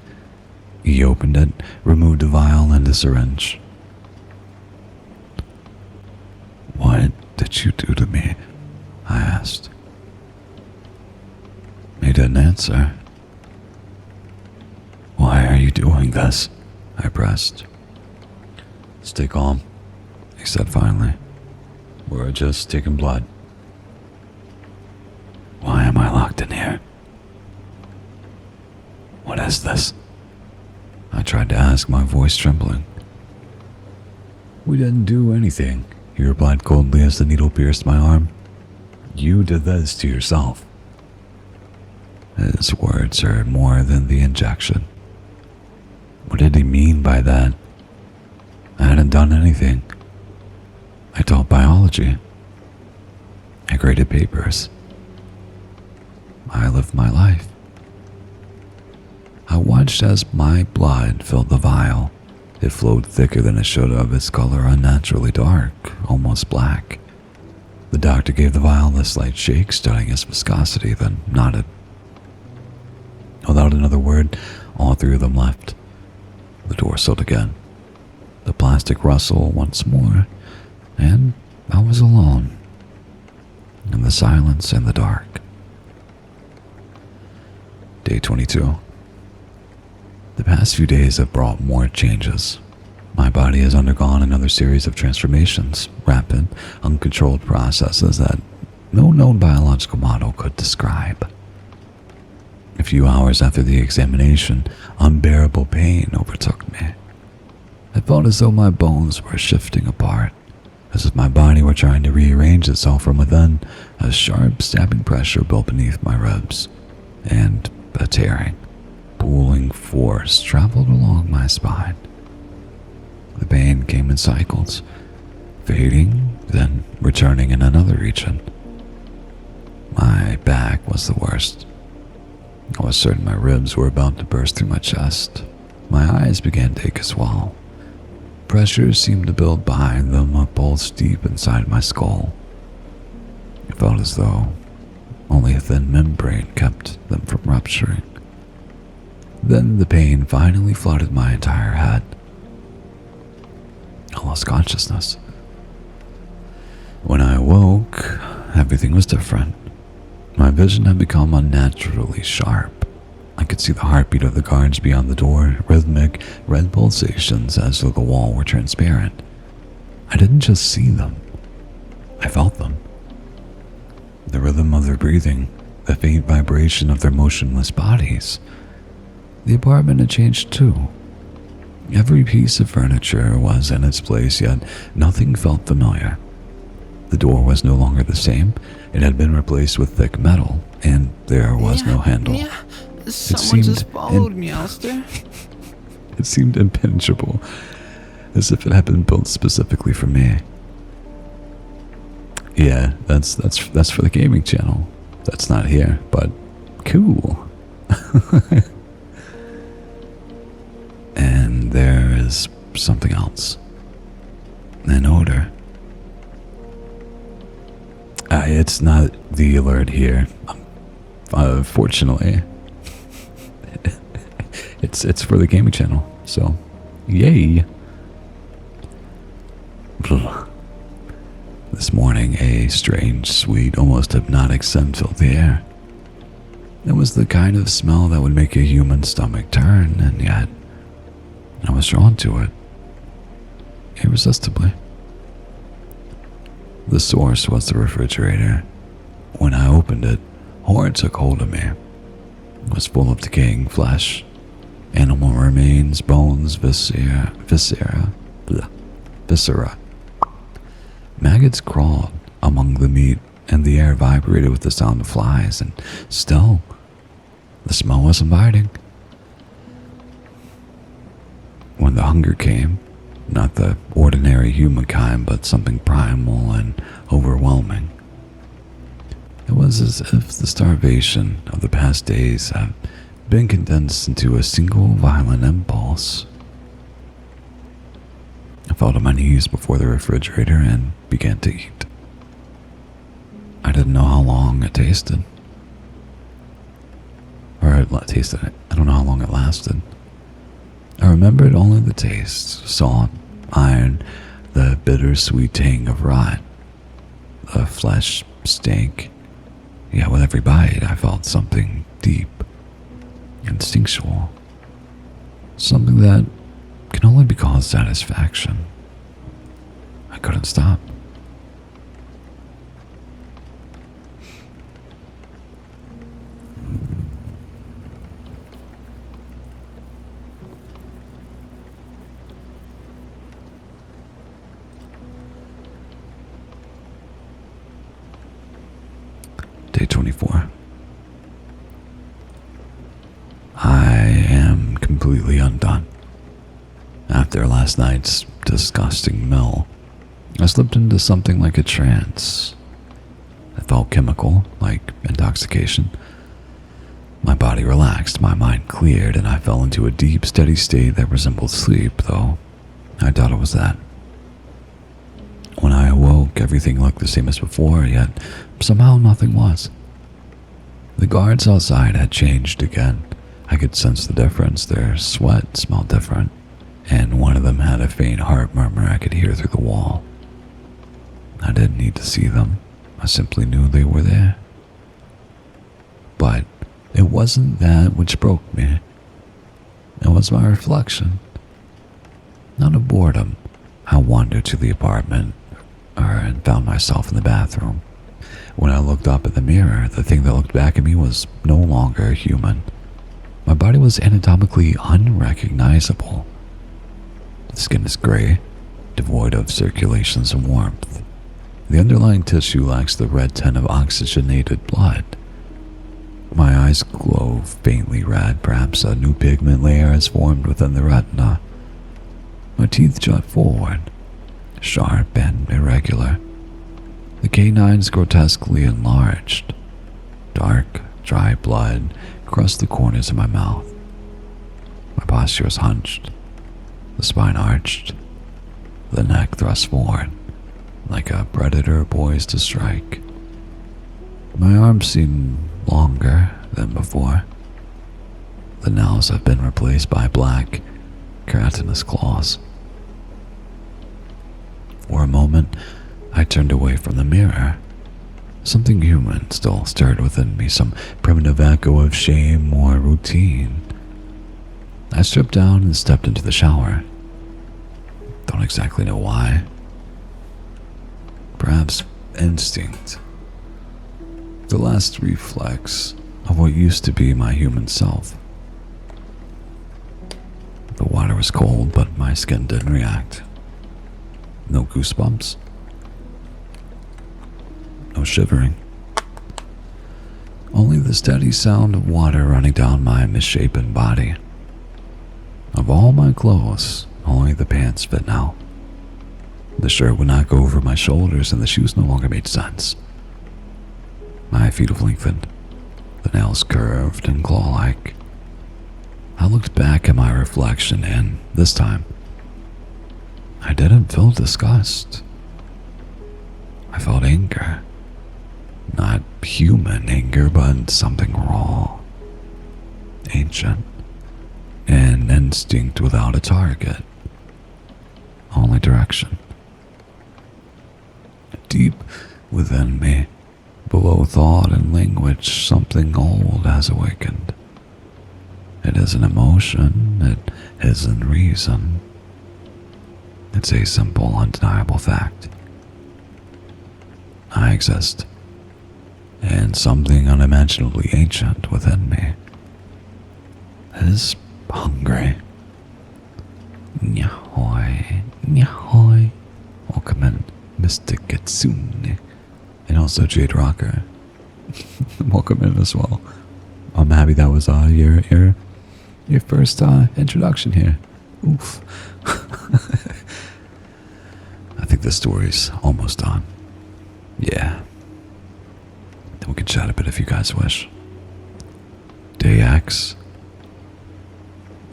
Speaker 1: He opened it, removed a vial and a syringe. "What did you do to me?" I asked. He didn't answer. "Why are you doing this?" I pressed. Stay calm, he said finally. We're just taking blood. Why am I locked in here? What is this? I tried to ask, my voice trembling. We didn't do anything, he replied coldly as the needle pierced my arm. You did this to yourself. His words hurt more than the injection. What did he mean by that? I hadn't done anything. I taught biology. I graded papers. I lived my life. I watched as my blood filled the vial. It flowed thicker than it should have, its color unnaturally dark, almost black. The doctor gave the vial a slight shake, studying its viscosity, then nodded. Without another word, all three of them left. The door sealed again. The plastic rustled once more, and I was alone. In the silence and the dark. Day 22. The past few days have brought more changes. My body has undergone another series of transformations, rapid, uncontrolled processes that no known biological model could describe. A few hours after the examination, unbearable pain overtook me. It felt as though my bones were shifting apart, as if my body were trying to rearrange itself from within. A sharp, stabbing pressure built beneath my ribs, and a tearing, pulling force traveled along my spine. The pain came in cycles, fading, then returning in another region. My back was the worst. I was certain my ribs were about to burst through my chest. My eyes began to ache as well. Pressure seemed to build behind them, a pulse deep inside my skull. It felt as though only a thin membrane kept them from rupturing. Then the pain finally flooded my entire head. I lost consciousness. When I awoke, everything was different. My vision had become unnaturally sharp. I could see the heartbeat of the guards beyond the door, rhythmic, red pulsations as though the wall were transparent. I didn't just see them. I felt them. The rhythm of their breathing, the faint vibration of their motionless bodies. The apartment had changed too. Every piece of furniture was in its place, yet nothing felt familiar. The door was no longer the same. It had been replaced with thick metal, and there was no handle.
Speaker 2: Someone just followed me, Alistair.
Speaker 1: It seemed impenetrable, as if it had been built specifically for me. Yeah, that's for the gaming channel. That's not here, but cool. And there is something else. An odor. It's not the alert here. Fortunately. It's for the gaming channel, so yay. This morning, a strange, sweet, almost hypnotic scent filled the air. It was the kind of smell that would make a human stomach turn, and yet I was drawn to it, irresistibly. The source was the refrigerator. When I opened it, horror took hold of me. It was full of decaying flesh, animal remains, bones, viscera. Maggots crawled among the meat, and the air vibrated with the sound of flies, and still, the smell was inviting. When the hunger came, not the ordinary human kind, but something primal and overwhelming. It was as if the starvation of the past days had been condensed into a single violent impulse. I fell to my knees before the refrigerator and began to eat. I didn't know how long it tasted. I don't know how long it lasted. I remembered only the taste, salt, iron, the bittersweet tang of rot. The flesh stank. Yet with every bite, I felt something deep, instinctual. Something that only because satisfaction. I couldn't stop. Day 24. I am completely undone. After last night's disgusting meal, I slipped into something like a trance. It felt chemical, like intoxication. My body relaxed, my mind cleared, and I fell into a deep, steady state that resembled sleep, though I doubt it was that. When I awoke, everything looked the same as before, yet somehow nothing was. The guards outside had changed again. I could sense the difference. Their sweat smelled different, and one of them had a faint heart murmur I could hear through the wall. I didn't need to see them. I simply knew they were there. But it wasn't that which broke me. It was my reflection. Not a boredom. I wandered to the apartment and found myself in the bathroom. When I looked up at the mirror, the thing that looked back at me was no longer human. My body was anatomically unrecognizable. The skin is gray, devoid of circulations and warmth. The underlying tissue lacks the red tint of oxygenated blood. My eyes glow faintly red, perhaps a new pigment layer has formed within the retina. My teeth jut forward, sharp and irregular. The canines grotesquely enlarged. Dark, dry blood crossed the corners of my mouth. My posture was hunched, the spine arched, the neck thrust forward, like a predator poised to strike. My arms seemed longer than before. The nails have been replaced by black, keratinous claws. For a moment, I turned away from the mirror. Something human still stirred within me, some primitive echo of shame or routine. I stripped down and stepped into the shower. Don't exactly know why. Perhaps instinct. The last reflex of what used to be my human self. The water was cold, but my skin didn't react. No goosebumps. No shivering. Only the steady sound of water running down my misshapen body. Of all my clothes, only the pants fit now. The shirt would not go over my shoulders, and the shoes no longer made sense. My feet have lengthened, the nails curved and claw-like. I looked back at my reflection, and this time, I didn't feel disgust. I felt anger. Not human anger, but something raw, ancient, an instinct without a target, only direction. Deep within me, below thought and language, something old has awakened. It isn't emotion, it isn't reason. It's a simple, undeniable fact. I exist, and something unimaginably ancient within me is hungry. Nyahoy, nyahoy. Welcome in, Mr. Kitsune. And also Jade Rocker. Welcome in as well. I'm happy that was your first introduction here. Oof. I think the story's almost done. Yeah. Then we can chat a bit if you guys wish. Day X.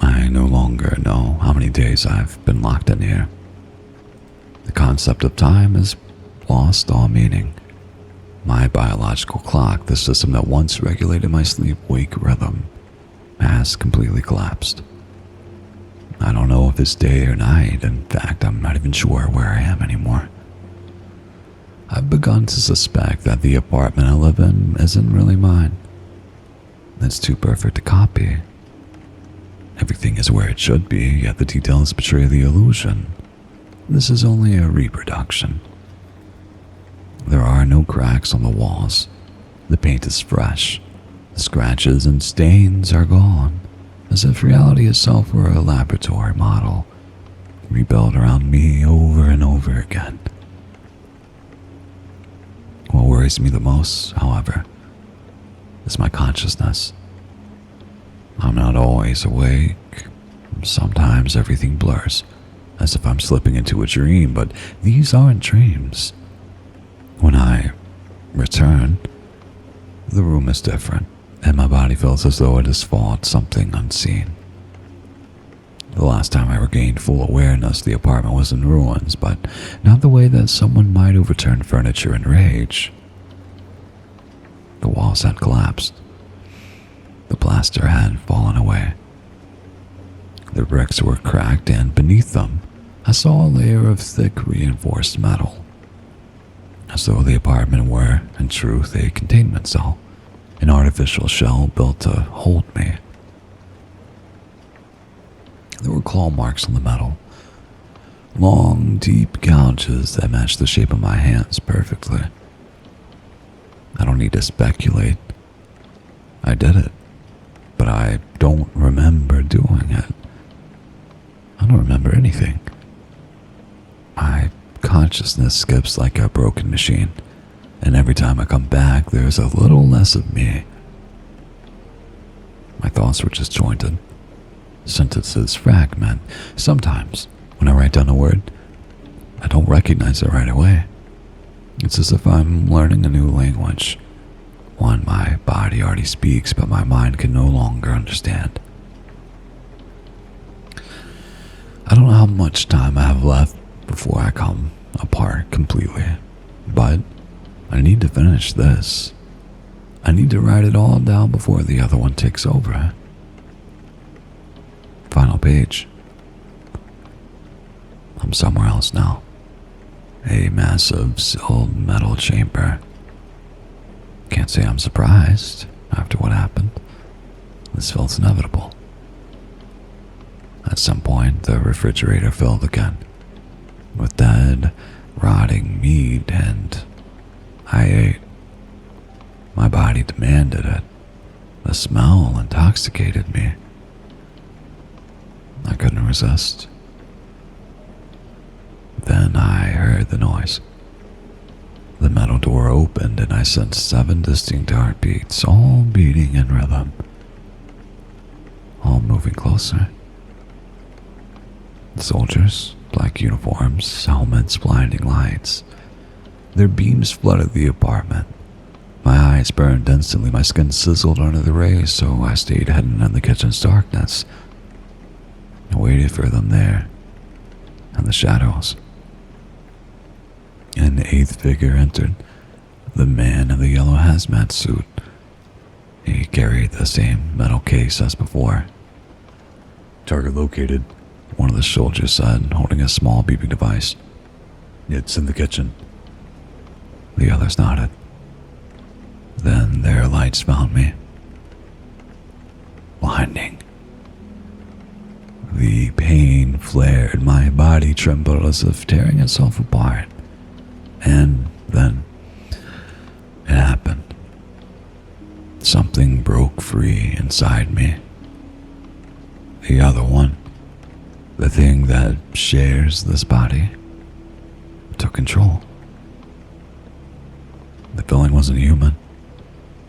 Speaker 1: I no longer know how many days I've been locked in here. The concept of time has lost all meaning. My biological clock, the system that once regulated my sleep-wake rhythm, has completely collapsed. I don't know if it's day or night. In fact, I'm not even sure where I am anymore. I've begun to suspect that the apartment I live in isn't really mine. It's too perfect to copy. Everything is where it should be, yet the details betray the illusion. This is only a reproduction. There are no cracks on the walls. The paint is fresh. The scratches and stains are gone, as if reality itself were a laboratory model, rebuilt around me over and over again. What worries me the most, however, is my consciousness. I'm not always awake. Sometimes everything blurs, as if I'm slipping into a dream, but these aren't dreams. When I return, the room is different, and my body feels as though it has fought something unseen. The last time I regained full awareness, the apartment was in ruins, but not the way that someone might overturn furniture in rage. The walls had collapsed. The plaster had fallen away. The bricks were cracked, and beneath them, I saw a layer of thick reinforced metal, as though the apartment were, in truth, a containment cell, an artificial shell built to hold me. There were claw marks on the metal, long, deep gouges that matched the shape of my hands perfectly. I don't need to speculate. I did it, but I don't remember doing it. I don't remember anything. My consciousness skips like a broken machine, and every time I come back, there's a little less of me. My thoughts were disjointed. Sentences fragment. Sometimes, when I write down a word, I don't recognize it right away. It's as if I'm learning a new language, one my body already speaks, but my mind can no longer understand. I don't know how much time I have left before I come apart completely, but I need to finish this. I need to write it all down before the other one takes over. Final page. I'm somewhere else now. A massive sealed metal chamber. Can't say I'm surprised after what happened. This felt inevitable. At some point, the refrigerator filled again with dead, rotting meat, and I ate. My body demanded it. The smell intoxicated me. I couldn't resist. Then I heard the noise. The metal door opened and I sensed 7 distinct heartbeats, all beating in rhythm, all moving closer. Soldiers, black uniforms, helmets, blinding lights. Their beams flooded the apartment. My eyes burned instantly, my skin sizzled under the rays, so I stayed hidden in the kitchen's darkness. I waited for them there, in the shadows. An 8th figure entered, the man in the yellow hazmat suit. He carried the same metal case as before. "Target located," one of the soldiers said, holding a small beeping device. "It's in the kitchen." The others nodded. Then their lights found me. Blinding. The pain flared, my body trembled as if tearing itself apart. And then it happened. Something broke free inside me. The other one, the thing that shares this body, took control. The feeling wasn't human.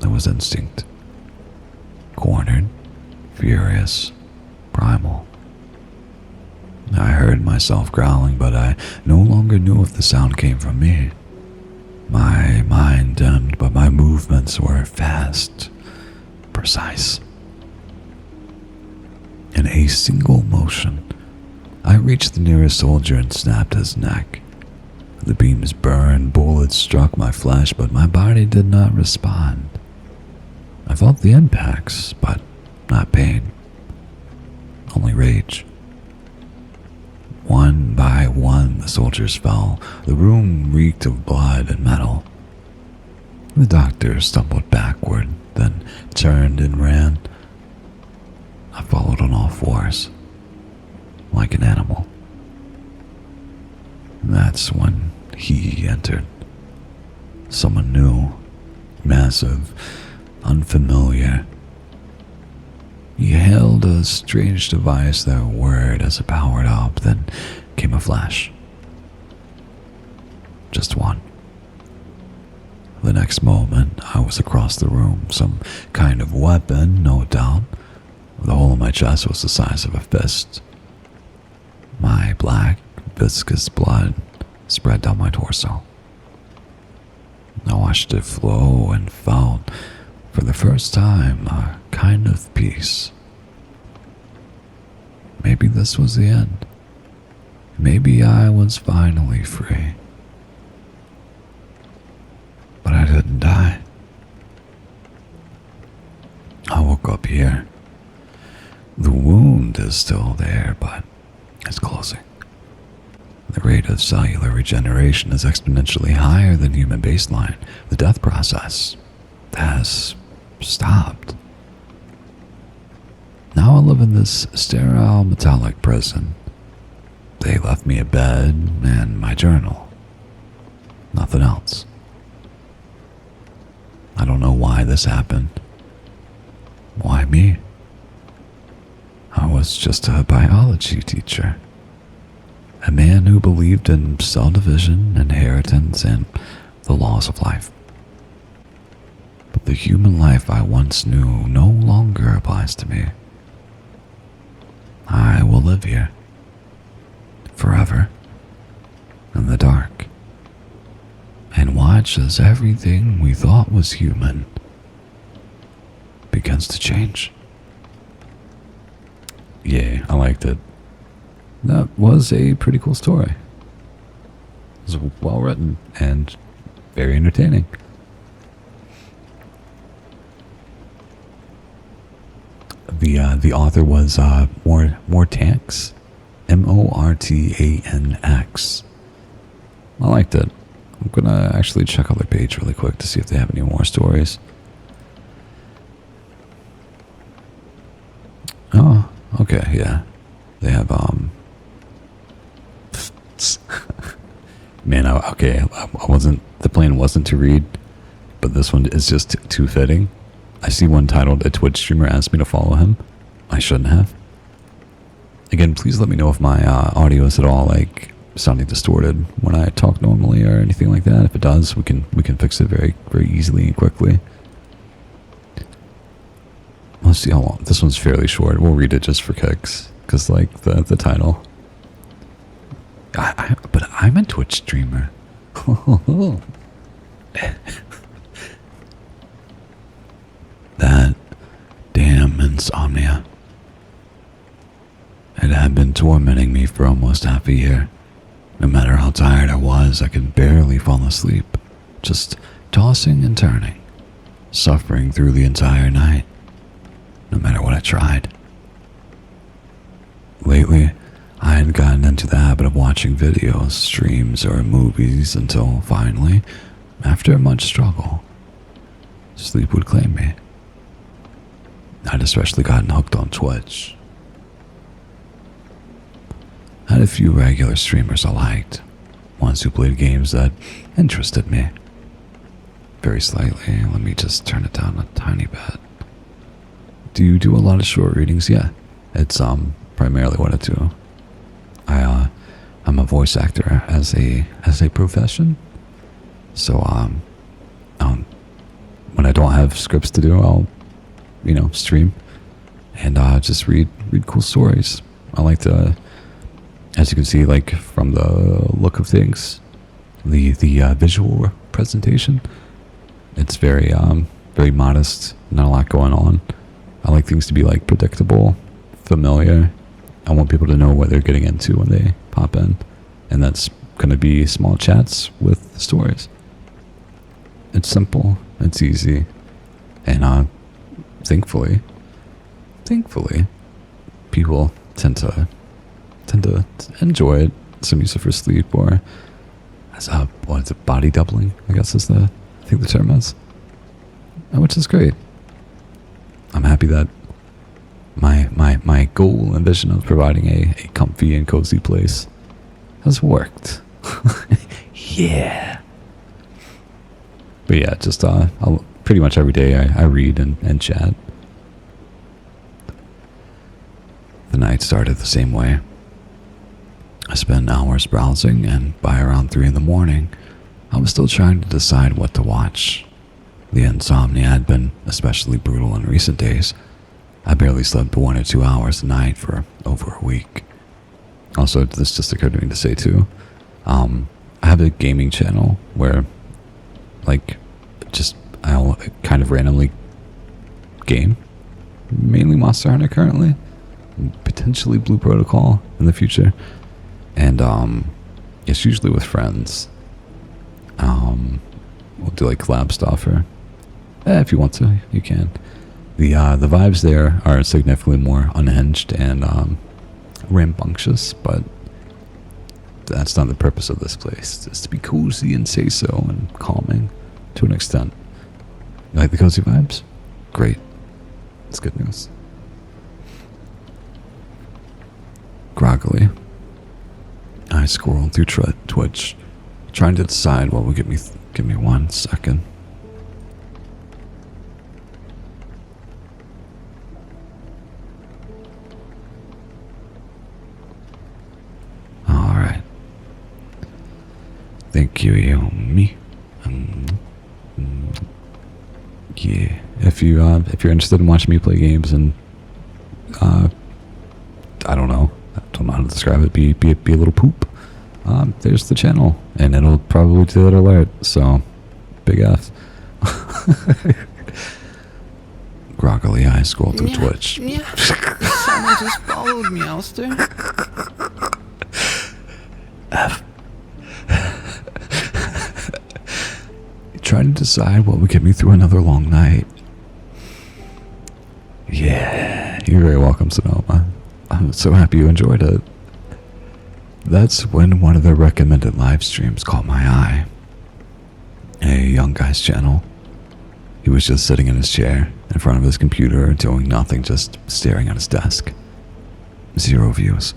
Speaker 1: It was instinct. Cornered, furious, primal. I heard myself growling, but I no longer knew if the sound came from me. My mind dimmed, but my movements were fast, precise. In a single motion, I reached the nearest soldier and snapped his neck. The beams burned, bullets struck my flesh, but my body did not respond. I felt the impacts, but not pain. Only rage. One by one, the soldiers fell. The room reeked of blood and metal. The doctor stumbled backward, then turned and ran. I followed on all fours, like an animal. That's when he entered. Someone new, massive, unfamiliar. He held a strange device that whirred as it powered up, then came a flash. Just one. The next moment, I was across the room, some kind of weapon, no doubt. The hole in my chest was the size of a fist. My black, viscous blood spread down my torso. I watched it flow and felt, for the first time, a kind of peace. Maybe this was the end. Maybe I was finally free. But I didn't die. I woke up here. The wound is still there, but it's closing. The rate of cellular regeneration is exponentially higher than human baseline. The death process has stopped. Now I live in this sterile metallic prison. They left me a bed and my journal. Nothing else. I don't know why this happened. Why me? I was just a biology teacher. A man who believed in cell division, inheritance, and the laws of life. But the human life I once knew no longer applies to me. I will live here. Forever. In the dark. And watch as everything we thought was human begins to change. Yeah, I liked it. That was a pretty cool story. It was well written and very entertaining. The author was Mortanx, Mortanx. I liked it. I'm gonna actually check out their page really quick to see if they have any more stories. Oh, okay, yeah. They have Man, I wasn't. The plan wasn't to read, but this one is just too fitting. I see one titled "A Twitch streamer asked me to follow him." I shouldn't have. Again, please let me know if my audio is at all like sounding distorted when I talk normally or anything like that. If it does, we can fix it very very easily and quickly. Let's see how long. This one's fairly short. We'll read it just for kicks, because like the title. But I'm a Twitch streamer. That damn insomnia. It had been tormenting me for almost half a year. No matter how tired I was, I could barely fall asleep. Just tossing and turning. Suffering through the entire night. No matter what I tried. Lately, I had gotten into the habit of watching videos, streams, or movies until finally, after much struggle, sleep would claim me. I'd especially gotten hooked on Twitch. I had a few regular streamers I liked, ones who played games that interested me. Very slightly, let me just turn it down a tiny bit. Do you do a lot of short readings? Yeah, it's primarily what I do. I'm a voice actor as a profession. So when I don't have scripts to do, I'll stream and just read cool stories. I like to, as you can see, like from the look of things, the visual presentation. It's very modest, not a lot going on. I like things to be like predictable, familiar. I want people to know what they're getting into when they pop in. And that's going to be small chats with stories. It's simple. It's easy. And thankfully, people tend to enjoy it. Some use it for sleep or as body doubling, I guess is I think the term is. Which is great. I'm happy that My goal and vision of providing a comfy and cozy place has worked. Yeah. But yeah, just I'll, pretty much every day I read and chat. The night started the same way. I spent hours browsing, and by around 3 in the morning, I was still trying to decide what to watch. The insomnia had been especially brutal in recent days. I barely slept 1 or 2 hours a night for over a week. Also, this just occurred to me to say too, I have a gaming channel where, like, just I'll kind of randomly game. Mainly Monster Hunter currently, potentially Blue Protocol in the future. And it's usually with friends. We'll do like collab stuff, or if you want to, you can. The vibes there are significantly more unhinged and rambunctious, but that's not the purpose of this place. It's to be cozy and say so and calming to an extent. You like the cozy vibes? Great. That's good news. Groggily, I scrolled through Twitch, trying to decide what would get me. Give me 1 second. All right. Thank you, Yomi. Yeah. If you're interested in watching me play games and I don't know how to describe it. Be a little poop. There's the channel, and it'll probably do an alert. So, big F. Groggily, I scrolled through Twitch.
Speaker 2: Yeah. Someone just followed me, Alistair.
Speaker 1: F. Trying to decide what would get me through another long night. Yeah, you're very welcome, Sonoma. I'm so happy you enjoyed it. That's when one of the recommended live streams caught my eye. A young guy's channel. He was just sitting in his chair in front of his computer, doing nothing, just staring at his desk. 0 views.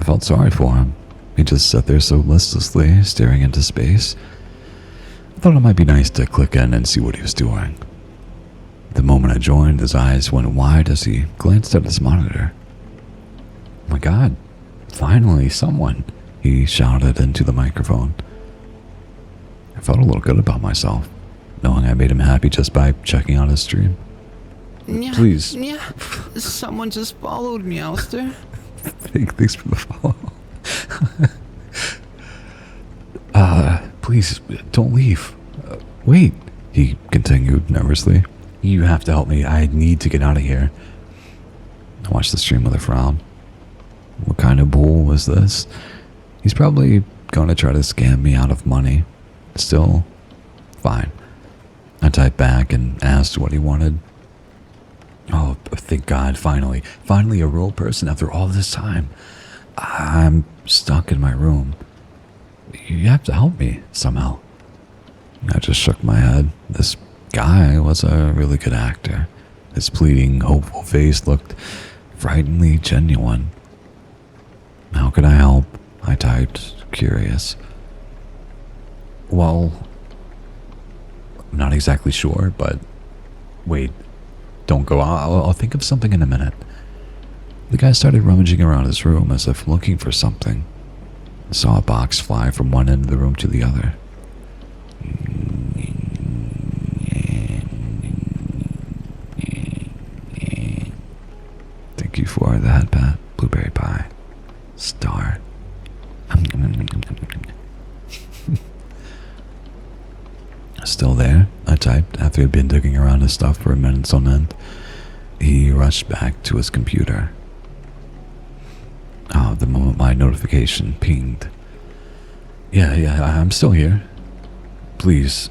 Speaker 1: I felt sorry for him. He just sat there so listlessly, staring into space. I thought it might be nice to click in and see what he was doing. The moment I joined, his eyes went wide as he glanced at his monitor. Oh my God, finally someone, he shouted into the microphone. I felt a little good about myself, knowing I made him happy just by checking out his stream.
Speaker 2: Yeah,
Speaker 1: Please.
Speaker 2: Yeah. Someone just followed me, Alistair.
Speaker 1: Thanks for the follow. Please, don't leave. Wait, he continued nervously. You have to help me. I need to get out of here. I watched the stream with a frown. What kind of bull was this? He's probably going to try to scam me out of money. Still, fine. I typed back and asked what he wanted. Oh, thank God, finally. Finally a real person after all this time. I'm stuck in my room. You have to help me, somehow. I just shook my head. This guy was a really good actor. His pleading, hopeful face looked frighteningly genuine. How could I help? I typed, curious. Well, I'm not exactly sure, but wait, don't go. I'll think of something in a minute. The guy started rummaging around his room as if looking for something. I saw a box fly from one end of the room to the other. Thank you for the headband, blueberry pie, star. Still there? I typed after he'd been digging around his stuff for minutes on end. He rushed back to his computer. Oh, the moment my notification pinged. Yeah, I'm still here. Please,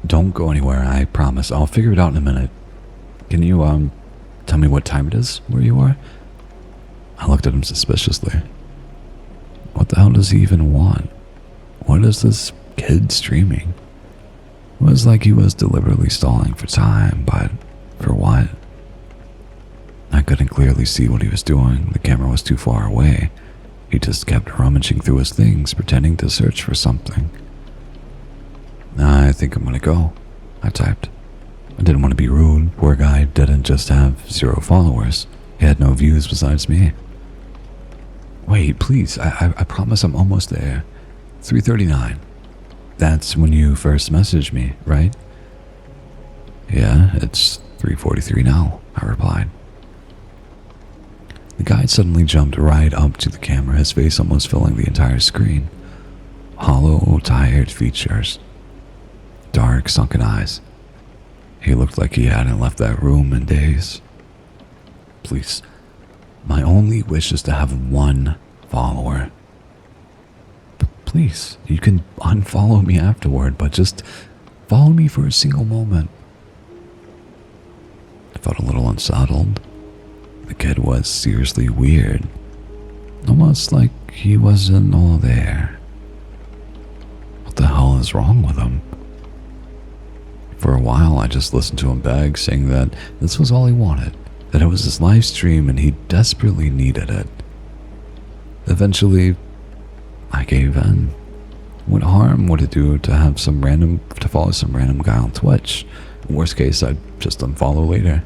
Speaker 1: don't go anywhere, I promise. I'll figure it out in a minute. Can you, tell me what time it is where you are? I looked at him suspiciously. What the hell does he even want? What is this kid streaming? It was like he was deliberately stalling for time, but for what? I couldn't clearly see what he was doing. The camera was too far away. He just kept rummaging through his things, pretending to search for something. I think I'm gonna go, I typed. I didn't want to be rude. Poor guy didn't just have 0 followers. He had no views besides me. Wait, please, I promise I'm almost there. 3:39. That's when you first messaged me, right? Yeah, it's 3:43 now, I replied. The guy suddenly jumped right up to the camera, his face almost filling the entire screen. Hollow, tired features. Dark, sunken eyes. He looked like he hadn't left that room in days. Please, my only wish is to have 1 follower. Please, you can unfollow me afterward, but just follow me for a single moment. I felt a little unsettled. The kid was seriously weird. Almost like he wasn't all there. What the hell is wrong with him? For a while, I just listened to him beg, saying that this was all he wanted, that it was his live stream and he desperately needed it. Eventually, I gave in. What harm would it do to follow some random guy on Twitch? Worst case, I'd just unfollow later.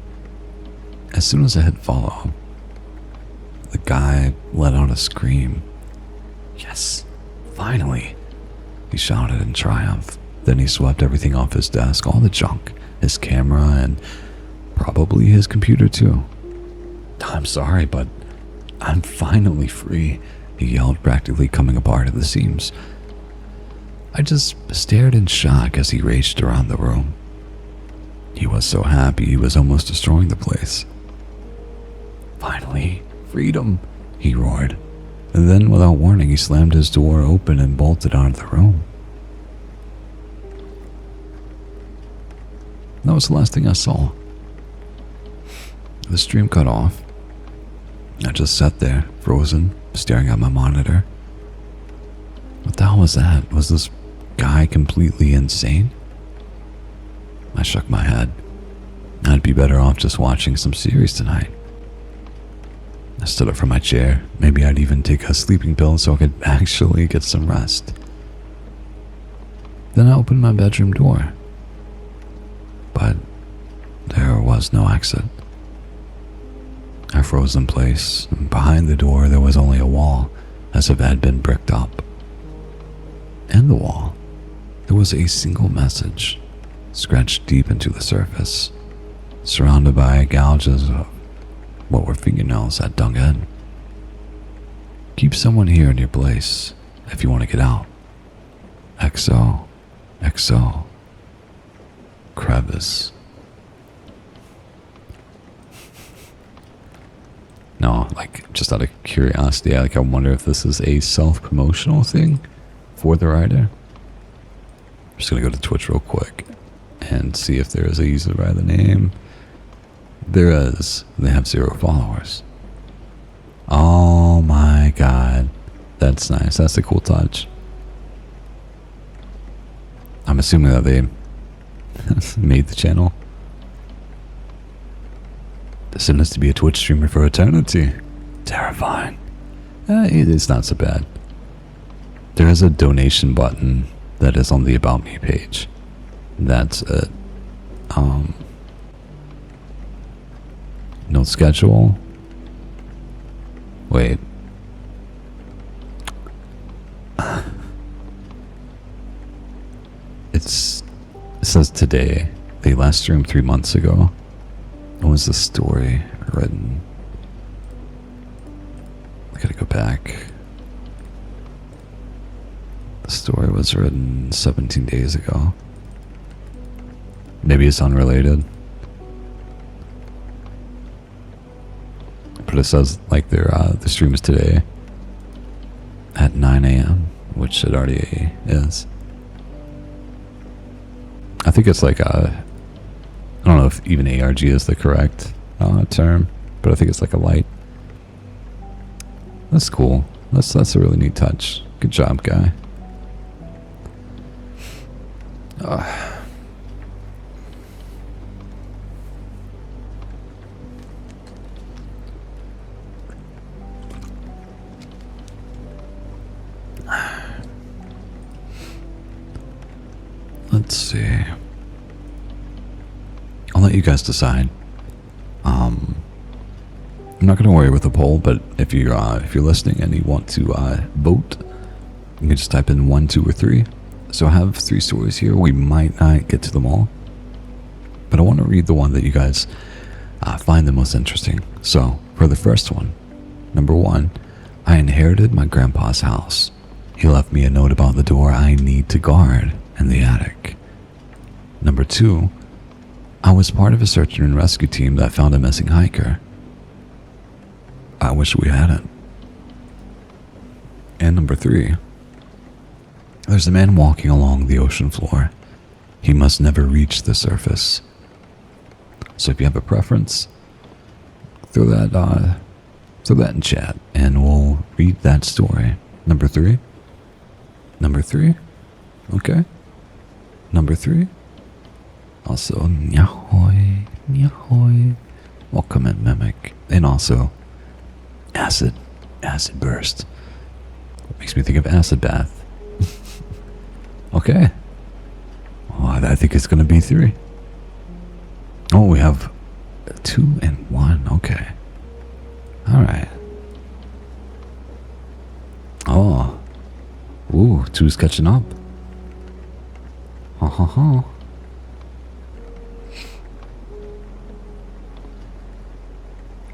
Speaker 1: As soon as I hit follow, the guy let out a scream. Yes, finally, he shouted in triumph. Then he swept everything off his desk, all the junk, his camera, and probably his computer too. I'm sorry, but I'm finally free, he yelled, practically coming apart at the seams. I just stared in shock as he raged around the room. He was so happy he was almost destroying the place. Finally, freedom, he roared. And then, without warning, he slammed his door open and bolted out of the room. That was the last thing I saw. The stream cut off. I just sat there, frozen, staring at my monitor. What the hell was that? Was this guy completely insane? I shook my head. I'd be better off just watching some series tonight. I stood up from my chair. Maybe I'd even take a sleeping pill so I could actually get some rest. Then I opened my bedroom door. But there was no exit. I froze in place. Behind the door there was only a wall, as if it had been bricked up. In the wall, there was a single message, scratched deep into the surface, surrounded by gouges of what were fingernails had dug in. Keep someone here in your place if you want to get out. XO, XO, crevice. No, like, just out of curiosity, I wonder if this is a self-promotional thing for the writer. I'm just gonna go to Twitch real quick and see if there is a user by the name. There is. They have 0 followers. Oh my god. That's nice. That's a cool touch. I'm assuming that they made the channel. Sentenced to be a Twitch streamer for eternity. Terrifying. It's not so bad. There is a donation button that is on the About Me page. That's it. No schedule. Wait. It says today. They last streamed 3 months ago. When was the story written? I gotta go back. The story was written 17 days ago. Maybe it's unrelated. But it says like the stream is today at 9 a.m., which it already is. I think it's like I don't know if even ARG is the correct term, but I think it's like a light. That's cool. That's a really neat touch. Good job, guy. let's see. I'll let you guys decide. I'm not going to worry with the poll, but if you're listening and you want to vote, you can just type in 1, 2, or 3. So I have 3 stories here. We might not get to them all, but I want to read the one that you guys find the most interesting. So for the first one, number 1, I inherited my grandpa's house. He left me a note about the door I need to guard in the attic. Number 2, I was part of a search and rescue team that found a missing hiker. I wish we hadn't. And number 3, there's a man walking along the ocean floor. He must never reach the surface. So if you have a preference, throw that in chat and we'll read that story. Number 3? Number 3? Okay. Number 3? Also, nyahoy, nyahoy. Welcome in, Mimic. And also, acid burst. Makes me think of acid bath. Okay. Oh, I think it's gonna be 3. Oh, we have 2 and 1. Okay. Alright. Oh. Ooh, 2's catching up. Ha ha ha.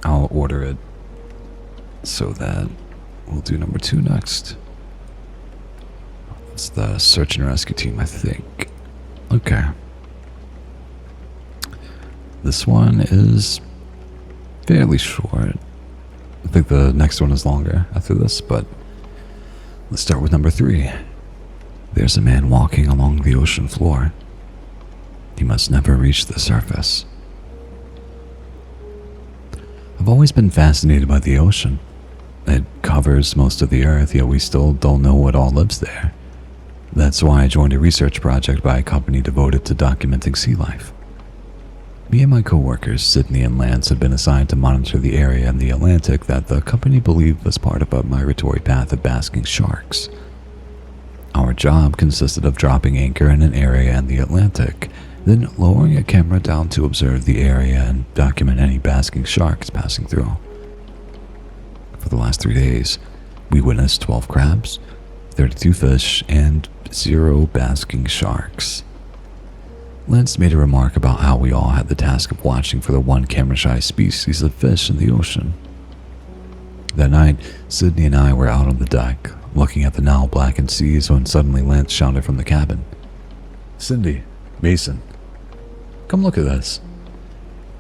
Speaker 1: I'll order it so that we'll do number 2 next. It's the search and rescue team, I think. Okay. This one is fairly short. I think the next one is longer after this, but let's start with number 3. There's a man walking along the ocean floor. He must never reach the surface. I've always been fascinated by the ocean. It covers most of the earth, yet we still don't know what all lives there. That's why I joined a research project by a company devoted to documenting sea life. Me and my co-workers, Sydney and Lance, had been assigned to monitor the area in the Atlantic that the company believed was part of a migratory path of basking sharks. Our job consisted of dropping anchor in an area in the Atlantic, then lowering a camera down to observe the area and document any basking sharks passing through. For the last 3 days, we witnessed 12 crabs, 32 fish, and 0 basking sharks. Lance made a remark about how we all had the task of watching for the one camera-shy species of fish in the ocean. That night, Sydney and I were out on the deck, looking at the now blackened seas when suddenly Lance shouted from the cabin. "Cindy, Mason, come look at this."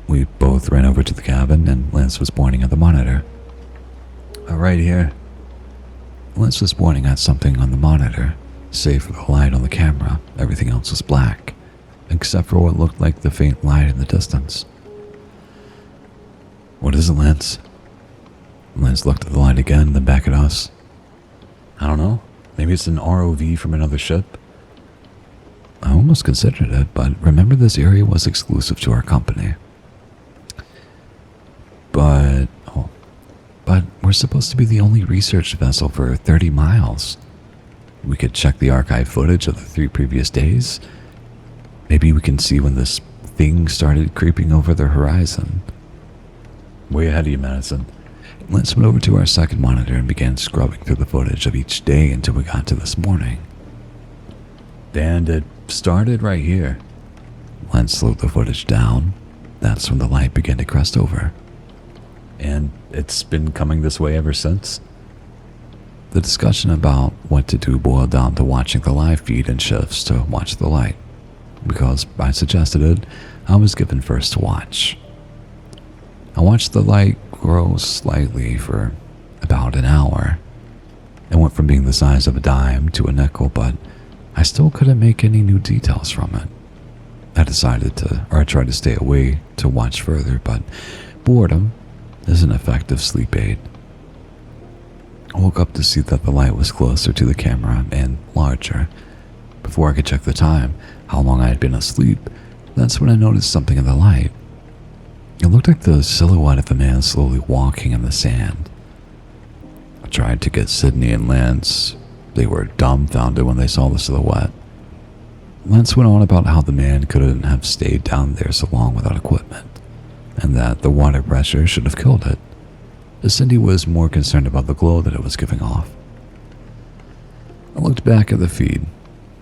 Speaker 1: We both ran over to the cabin and Lance was pointing at the monitor. "Right here." Lance was pointing at something on the monitor. Save for the light on the camera, everything else was black, except for what looked like the faint light in the distance. "What is it, Lance?" Lance looked at the light again, then back at us. "I don't know. Maybe it's an ROV from another ship." I almost considered it, but remember this area was exclusive to our company. But we're supposed to be the only research vessel for 30 miles. We could check the archive footage of the 3 previous days. Maybe we can see when this thing started creeping over the horizon. Way ahead of you, Madison. Lance went over to our second monitor and began scrubbing through the footage of each day until we got to this morning. And it started right here. Lance slowed the footage down. That's when the light began to crest over. And it's been coming this way ever since? The discussion about what to do boiled down to watching the live feed and shifts to watch the light. Because I suggested it, I was given first to watch. I watched the light grow slightly for about an hour. It went from being the size of a dime to a nickel, but I still couldn't make any new details from it. I tried to stay away to watch further, but boredom is an effective sleep aid. I woke up to see that the light was closer to the camera and larger. Before I could check the time, how long I had been asleep, that's when I noticed something in the light. It looked like the silhouette of a man slowly walking in the sand. I tried to get Sydney and Lance. They were dumbfounded when they saw the silhouette. Lance went on about how the man couldn't have stayed down there so long without equipment, and that the water pressure should have killed it. Cindy was more concerned about the glow that it was giving off. I looked back at the feed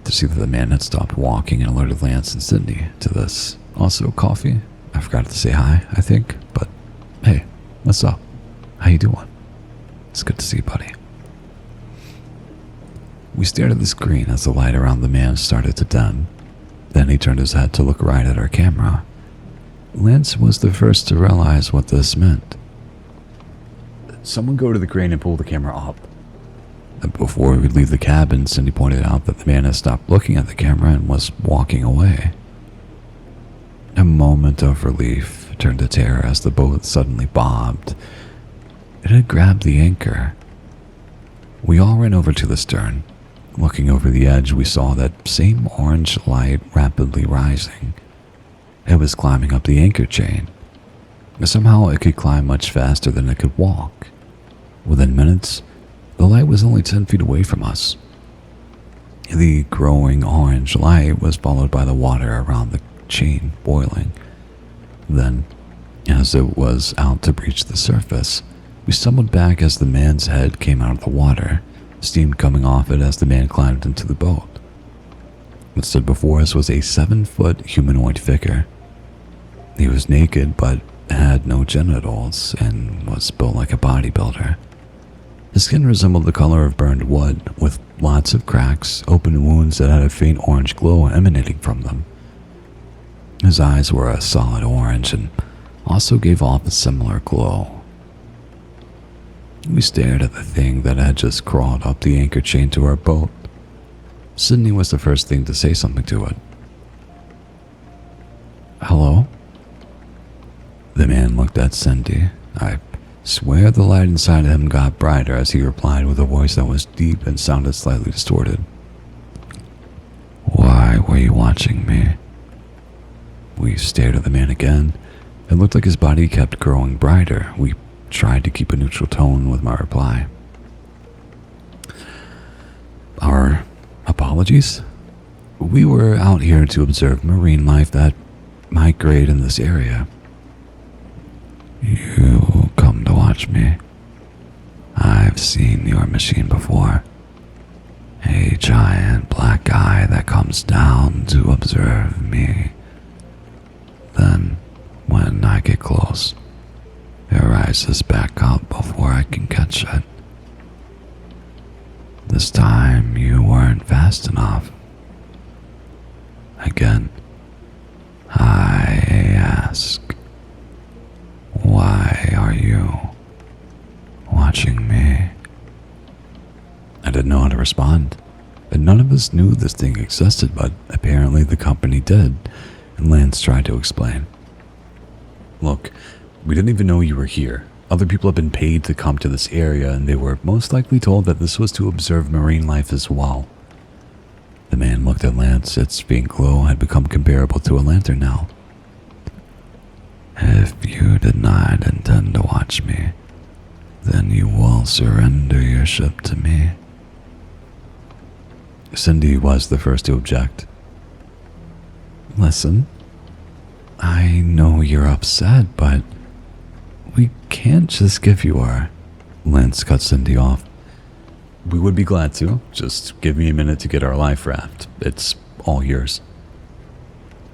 Speaker 1: to see that the man had stopped walking and alerted Lance and Cindy to this. Also, coffee. I forgot to say hi, I think, but hey, what's up? How you doing? It's good to see you, buddy. We stared at the screen as the light around the man started to dim. Then he turned his head to look right at our camera. Lance was the first to realize what this meant. Someone go to the crane and pull the camera up. Before we could leave the cabin, Cindy pointed out that the man had stopped looking at the camera and was walking away. A moment of relief turned to terror as the boat suddenly bobbed. It had grabbed the anchor. We all ran over to the stern. Looking over the edge, we saw that same orange light rapidly rising. It was climbing up the anchor chain. Somehow it could climb much faster than it could walk. Within minutes, the light was only 10 feet away from us. The growing orange light was followed by the water around the chain boiling. Then, as it was out to breach the surface, we stumbled back as the man's head came out of the water, steam coming off it as the man climbed into the boat. What stood before us was a 7-foot humanoid figure. He was naked but had no genitals and was built like a bodybuilder. His skin resembled the color of burned wood, with lots of cracks, open wounds that had a faint orange glow emanating from them. His eyes were a solid orange and also gave off a similar glow. We stared at the thing that had just crawled up the anchor chain to our boat. Sydney was the first thing to say something to it. Hello? The man looked at Cindy. I swear the light inside of him got brighter as he replied with a voice that was deep and sounded slightly distorted. Why were you watching me? We stared at the man again. It looked like his body kept growing brighter. We tried to keep a neutral tone with my reply. Our apologies? We were out here to observe marine life that migrate in this area. You come to watch me. I've seen your machine before. A giant black eye that comes down to observe me. Then, when I get close, it rises back up before I can catch it. This time you weren't fast enough. Again, I ask, why are you watching me? I didn't know how to respond. And none of us knew this thing existed, but apparently the company did, and Lance tried to explain. Look, we didn't even know you were here. Other people have been paid to come to this area, and they were most likely told that this was to observe marine life as well. The man looked at Lance. Its faint glow had become comparable to a lantern now. If you did not intend to watch me, then you will surrender your ship to me. Cindy was the first to object. Listen, I know you're upset, but we can't just give you our... Lance cut Cindy off. We would be glad to. Just give me a minute to get our life raft. It's all yours.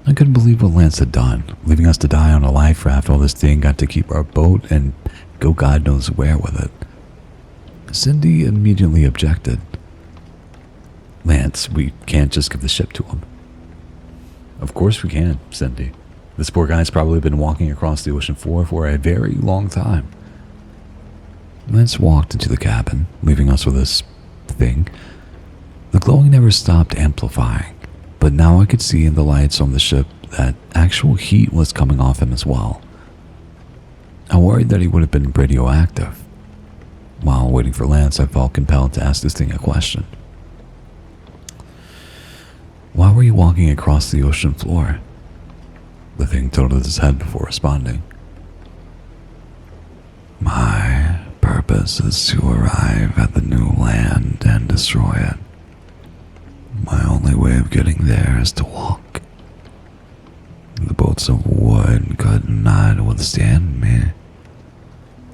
Speaker 1: I couldn't believe what Lance had done, leaving us to die on a life raft while this thing got to keep our boat and go God knows where with it. Cindy immediately objected. Lance, we can't just give the ship to him. Of course we can, Cindy. This poor guy's probably been walking across the ocean floor for a very long time. Lance walked into the cabin, leaving us with this thing. The glowing never stopped amplifying, but now I could see in the lights on the ship that actual heat was coming off him as well. I worried that he would have been radioactive. While waiting for Lance, I felt compelled to ask this thing a question. Why were you walking across the ocean floor? The thing tilted his head before responding. My purpose is to arrive at the new land and destroy it. My only way of getting there is to walk. The bolts of wood could not withstand me.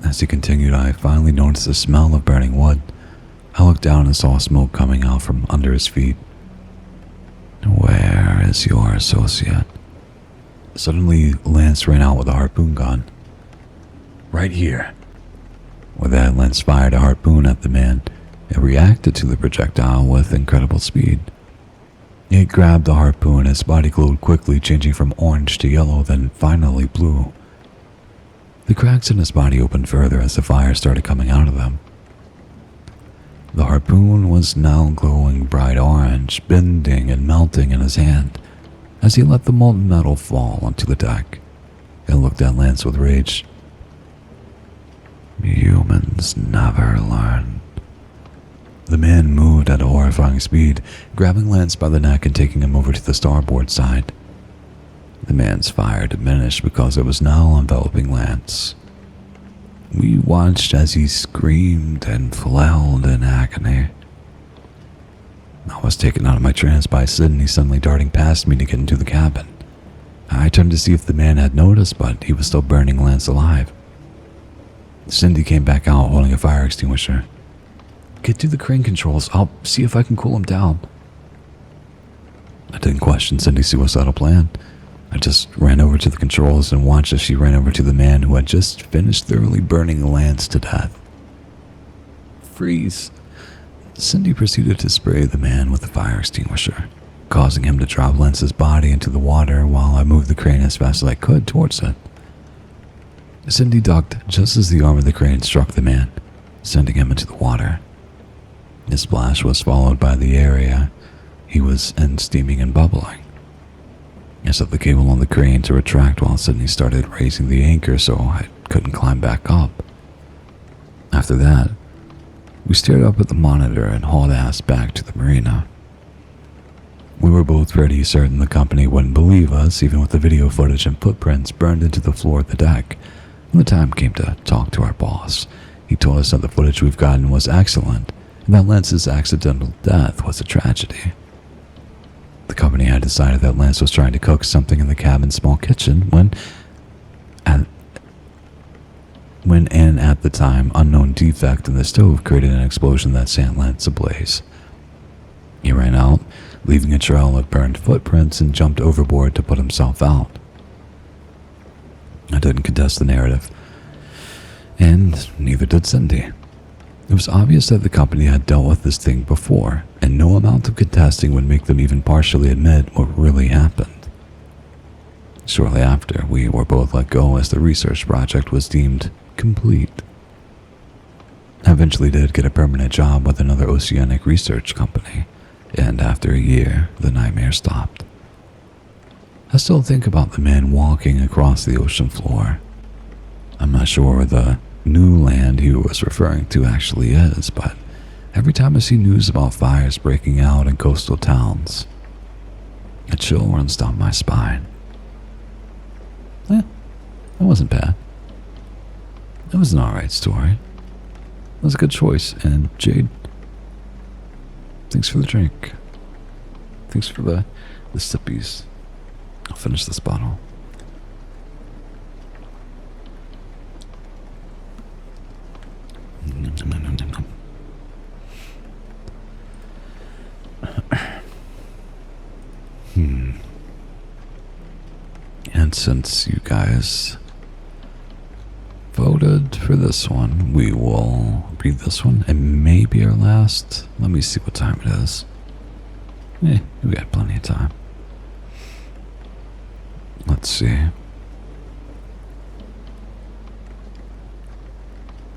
Speaker 1: As he continued, I finally noticed the smell of burning wood. I looked down and saw smoke coming out from under his feet. Where is your associate? Suddenly, Lance ran out with a harpoon gun. Right here. With that, Lance fired a harpoon at the man. It reacted to the projectile with incredible speed. It grabbed the harpoon and his body glowed quickly, changing from orange to yellow, then finally blue. The cracks in his body opened further as the fire started coming out of them. The harpoon was now glowing bright orange, bending and melting in his hand as he let the molten metal fall onto the deck. It looked at Lance with rage. Humans never learn. The man moved at a horrifying speed, grabbing Lance by the neck and taking him over to the starboard side. The man's fire diminished because it was now enveloping Lance. We watched as he screamed and flailed in agony. I was taken out of my trance by Sydney suddenly darting past me to get into the cabin. I turned to see if the man had noticed, but he was still burning Lance alive. Cindy came back out holding a fire extinguisher. Get to the crane controls. I'll see if I can cool him down. I didn't question Cindy's suicidal plan. I just ran over to the controls and watched as she ran over to the man who had just finished thoroughly burning Lance to death. Freeze! Cindy proceeded to spray the man with the fire extinguisher, causing him to drop Lance's body into the water while I moved the crane as fast as I could towards it. Cindy ducked just as the arm of the crane struck the man, sending him into the water. His splash was followed by the area he was in steaming and bubbling. I set the cable on the crane to retract while Sydney started raising the anchor so I couldn't climb back up. After that, we stared up at the monitor and hauled ass back to the marina. We were both pretty certain the company wouldn't believe us, even with the video footage and footprints burned into the floor of the deck. When the time came to talk to our boss, he told us that the footage we've gotten was excellent and that Lance's accidental death was a tragedy. The company had decided that Lance was trying to cook something in the cabin's small kitchen when an at the time unknown defect in the stove created an explosion that sent Lance ablaze. He ran out, leaving a trail of burned footprints, and jumped overboard to put himself out. I didn't contest the narrative, and neither did Cindy. It was obvious that the company had dealt with this thing before, and no amount of contesting would make them even partially admit what really happened. Shortly after, we were both let go as the research project was deemed complete. I eventually did get a permanent job with another oceanic research company, and after a year, the nightmare stopped. I still think about the man walking across the ocean floor. I'm not sure where the new land he was referring to actually is, but every time I see news about fires breaking out in coastal towns, a chill runs down my spine. That wasn't bad. It was an alright story. It was a good choice, and Jade, thanks for the drink. Thanks for the sippies. I'll finish this bottle. And since you guys voted for this one, we will read this one. It may be our last. Let me see what time it is. We got plenty of time. Let's see.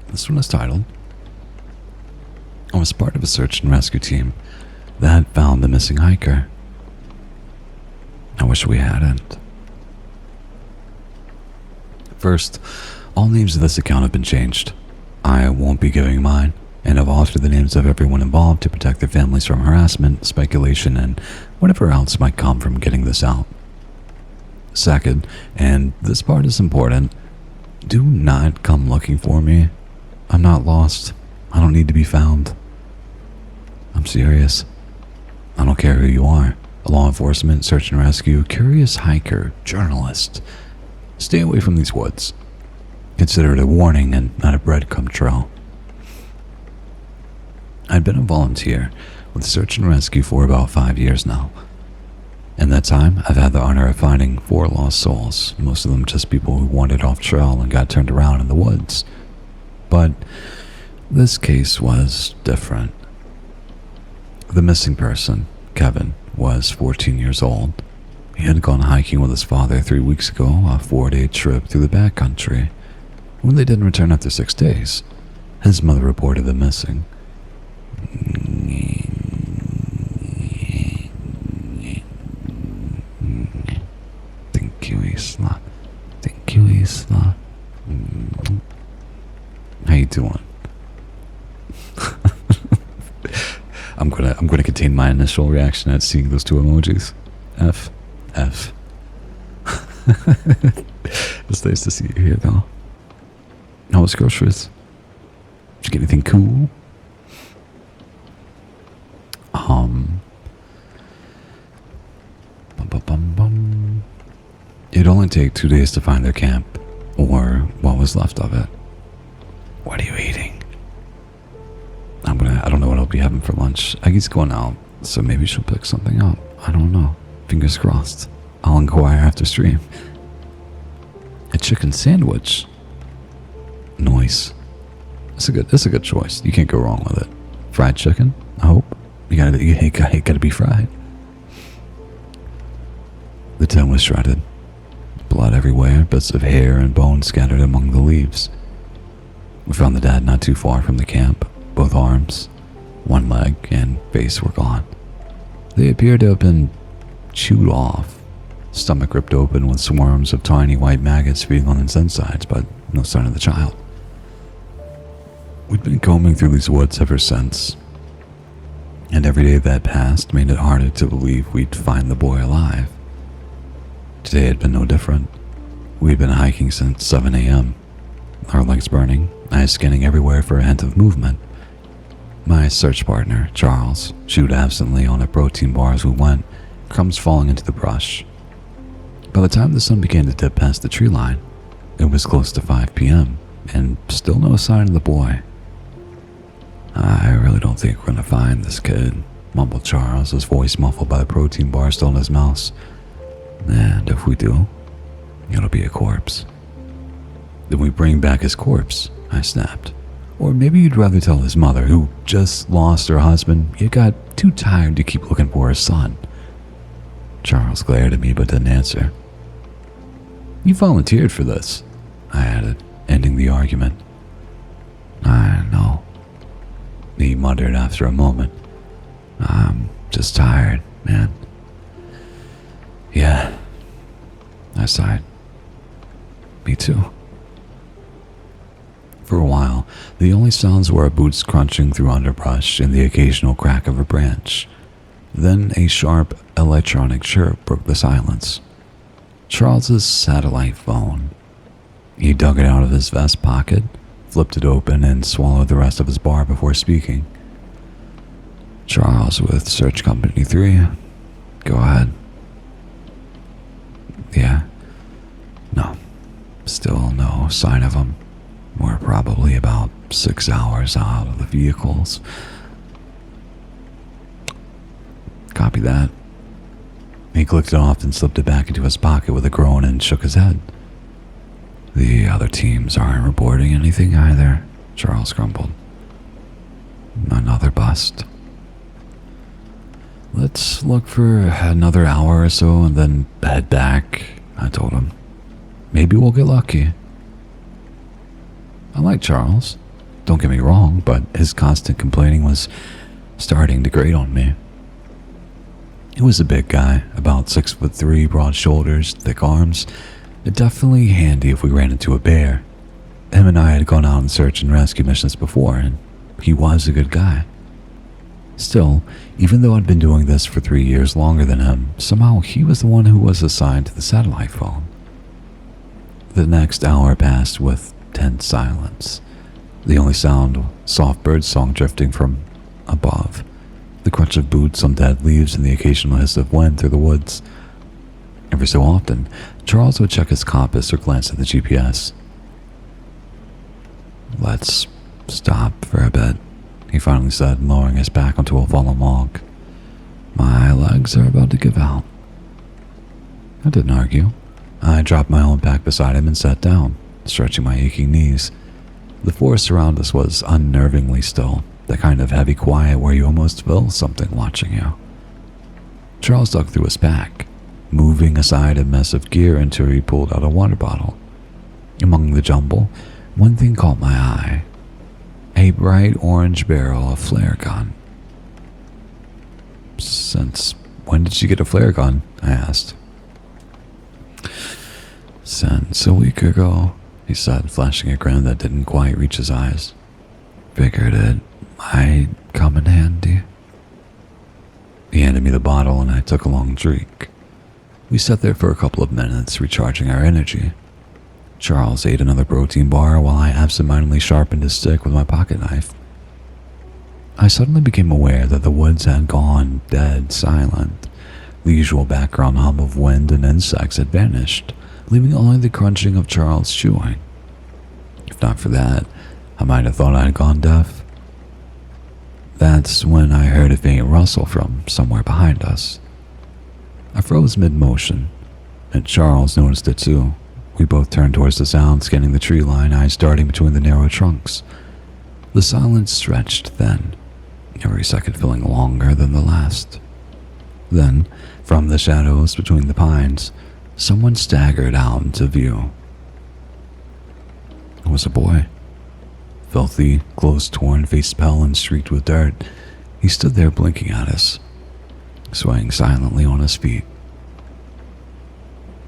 Speaker 1: This one is titled, I was part of a search and rescue team that found the missing hiker. I wish we hadn't. First, all names of this account have been changed. I won't be giving mine, and have altered the names of everyone involved to protect their families from harassment, speculation, and whatever else might come from getting this out. Second, and this part is important, do not come looking for me. I'm not lost. I don't need to be found. I'm serious. I don't care who you are. Law enforcement, search and rescue, curious hiker, journalist. Stay away from these woods. Consider it a warning and not a breadcrumb trail. I'd been a volunteer with search and rescue for about 5 years now. In that time, I've had the honor of finding 4 lost souls, most of them just people who wandered off trail and got turned around in the woods. But this case was different. The missing person, Kevin, was 14 years old. He had gone hiking with his father 3 weeks ago, a 4-day trip through the backcountry. When they didn't return after 6 days, his mother reported them missing. Thank you, Isla. Thank you, Isla. How you doing? I'm gonna contain my initial reaction at seeing those 2 emojis. F. It's nice to see you here, though. How was groceries? Did you get anything cool? It'd only take 2 days to find their camp, or what was left of it. What are you eating? I don't know what I'll be having for lunch. Aggie's going out, so maybe she'll pick something up. I don't know. Fingers crossed. I'll inquire after stream. A chicken sandwich. Nice. It's a good choice. You can't go wrong with it. Fried chicken, I hope. You gotta be fried. The tent was shredded. Blood everywhere, bits of hair and bone scattered among the leaves. We found the dad not too far from the camp. Both arms, one leg, and face were gone. They appeared to have been chewed off. Stomach ripped open with swarms of tiny white maggots feeding on its insides, but no sign of the child. We'd been combing through these woods ever since, and every day that passed made it harder to believe we'd find the boy alive. Today had been no different. We'd been hiking since 7 a.m., our legs burning, eyes scanning everywhere for a hint of movement. My search partner, Charles, chewed absently on a protein bar as we went, crumbs falling into the brush. By the time the sun began to dip past the tree line, it was close to 5 p.m., and still no sign of the boy. I really don't think we're gonna find this kid, mumbled Charles, his voice muffled by the protein bar still in his mouth. And if we do, it'll be a corpse. Then we bring back his corpse, I snapped. Or maybe you'd rather tell his mother, who just lost her husband, yet got too tired to keep looking for her son. Charles glared at me but didn't answer. You volunteered for this, I added, ending the argument. I know, he muttered after a moment. I'm just tired, man. Yeah, I sighed. Me too. For a while, the only sounds were our boots crunching through underbrush and the occasional crack of a branch. Then a sharp electronic chirp broke the silence. Charles's satellite phone. He dug it out of his vest pocket, flipped it open, and swallowed the rest of his bar before speaking. Charles with Search Company 3. Go ahead. Yeah. No. Still no sign of him. We're probably about 6 hours out of the vehicles. Copy that. He clicked it off and slipped it back into his pocket with a groan and shook his head. The other teams aren't reporting anything either, Charles grumbled. Another bust. Let's look for another hour or so and then head back, I told him. Maybe we'll get lucky. I like Charles, don't get me wrong, but his constant complaining was starting to grate on me. He was a big guy, about 6'3", broad shoulders, thick arms. Definitely handy if we ran into a bear. Him and I had gone out on search and rescue missions before, and he was a good guy. Still, even though I'd been doing this for 3 years longer than him, somehow he was the one who was assigned to the satellite phone. The next hour passed with tense silence. The only sound, soft bird song drifting from above. The crunch crunch of boots on dead leaves and the occasional hiss of wind through the woods. Every so often, Charles would check his compass or glance at the GPS. "Let's stop for a bit," he finally said, lowering his back onto a fallen log. "My legs are about to give out." I didn't argue. I dropped my own pack beside him and sat down, stretching my aching knees. The forest around us was unnervingly still, the kind of heavy quiet where you almost feel something watching you. Charles dug through his pack, moving aside a mess of gear until he pulled out a water bottle. Among the jumble, one thing caught my eye: a bright orange barrel of flare gun. "Since when did you get a flare gun?" I asked. "Since a week ago," he said, flashing a grin that didn't quite reach his eyes. "Figured it might come in handy." He handed me the bottle and I took a long drink. We sat there for a couple of minutes, recharging our energy. Charles ate another protein bar while I absentmindedly sharpened his stick with my pocket knife. I suddenly became aware that the woods had gone dead silent. The usual background hum of wind and insects had vanished, leaving only the crunching of Charles chewing. If not for that, I might have thought I had gone deaf. That's when I heard a faint rustle from somewhere behind us. I froze mid-motion, and Charles noticed it too. We both turned towards the sound, scanning the tree line, eyes darting between the narrow trunks. The silence stretched thin, every second feeling longer than the last. Then, from the shadows between the pines, someone staggered out into view. It was a boy. Filthy, clothes-torn, face pale and streaked with dirt, he stood there blinking at us, swaying silently on his feet.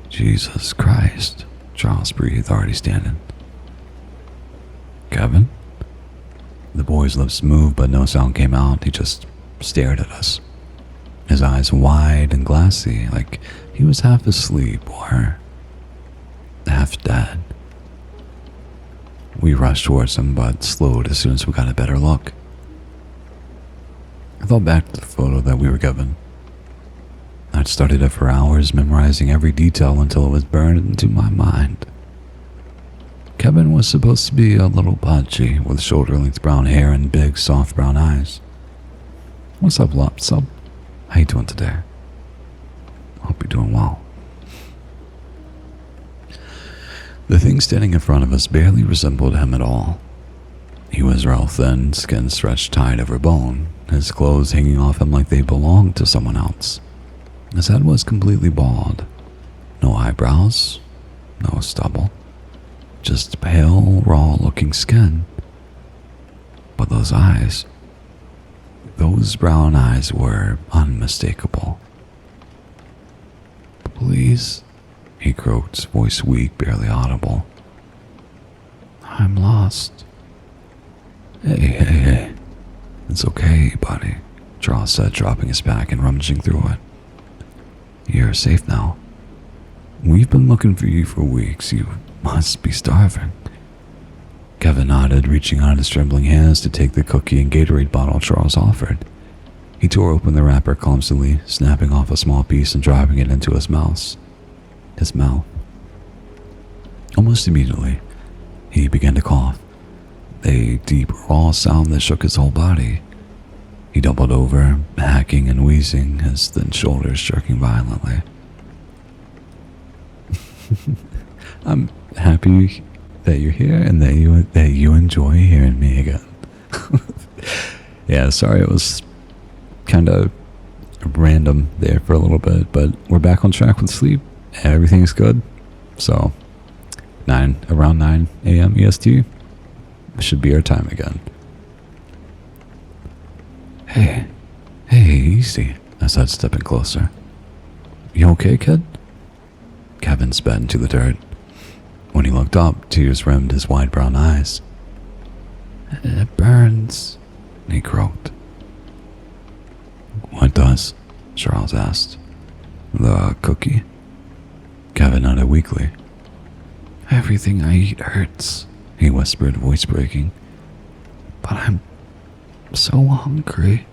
Speaker 1: "Jesus Christ," Charles breathed, already standing. "Kevin?" The boy's lips moved, but no sound came out. He just stared at us, his eyes wide and glassy, like he was half asleep or half dead. We rushed towards him, but slowed as soon as we got a better look. I thought back to the photo that we were given. I'd studied it for hours, memorizing every detail until it was burned into my mind. Kevin was supposed to be a little pudgy, with shoulder-length brown hair and big, soft brown eyes. "What's up, Lop-Sub? How you doing today?" "Hope you're doing well." The thing standing in front of us barely resembled him at all. He was real thin, skin stretched tight over bone, his clothes hanging off him like they belonged to someone else. His head was completely bald. No eyebrows, no stubble. Just pale, raw-looking skin. But those eyes, those brown eyes were unmistakable. "Please," he croaked, voice weak, barely audible. "I'm lost." Hey. It's okay, buddy," Charles said, dropping his pack and rummaging through it. "You're safe now. We've been looking for you for weeks. You must be starving." Kevin nodded, reaching out his trembling hands to take the cookie and Gatorade bottle Charles offered. He tore open the wrapper clumsily, snapping off a small piece and dropping it into his mouth. Almost immediately, he began to cough, a deep, raw sound that shook his whole body. He doubled over, hacking and wheezing, his thin shoulders jerking violently. "I'm happy that you're here and that you enjoy hearing me again." Yeah, sorry it was kind of random there for a little bit, but we're back on track with sleep. Everything's good. So, around 9 a.m. EST should be our time again. Hey, easy," I said, stepping closer. "You okay, kid?" Kevin spat into the dirt. When he looked up, tears rimmed his wide brown eyes. "It burns," he croaked. "What does?" Charles asked. "The cookie?" Kevin nodded weakly. "Everything I eat hurts," he whispered, voice breaking. "But I'm so hungry."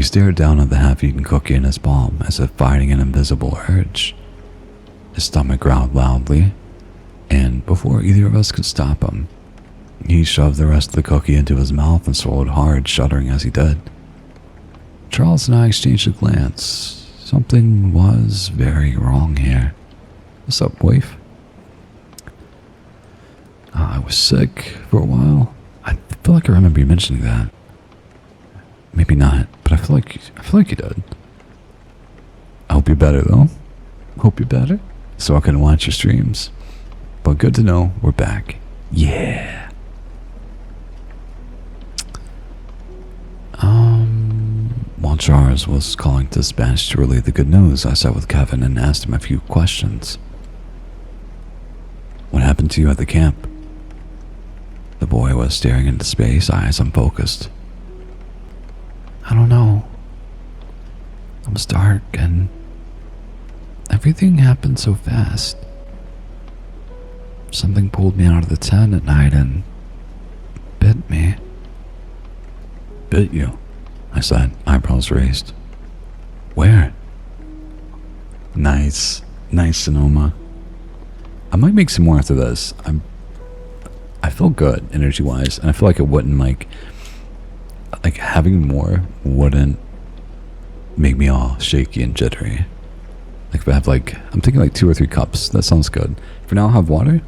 Speaker 1: stared down at the half-eaten cookie in his palm as if fighting an invisible urge. His stomach growled loudly, and before either of us could stop him, he shoved the rest of the cookie into his mouth and swallowed hard, shuddering as he did. Charles and I exchanged a glance. Something was very wrong here. What's up, wife? I was sick for a while. I feel like I remember you mentioning that. Maybe not, but I feel like you did. I hope you're better though. Hope you're better, so I can watch your streams. But good to know we're back. Yeah. While Charles was calling dispatch to relay the good news, I sat with Kevin and asked him a few questions. What happened to you at the camp? The boy was staring into space, eyes unfocused. I don't know. It was dark and everything happened so fast. Something pulled me out of the tent at night and bit me. Bit you? I said, eyebrows raised. Where? Nice, Sonoma. I might make some more after this. I feel good energy-wise, and I feel like it wouldn't like having more wouldn't make me all shaky and jittery. Like if I have I'm taking 2 or 3 cups. That sounds good. For now, I'll have water,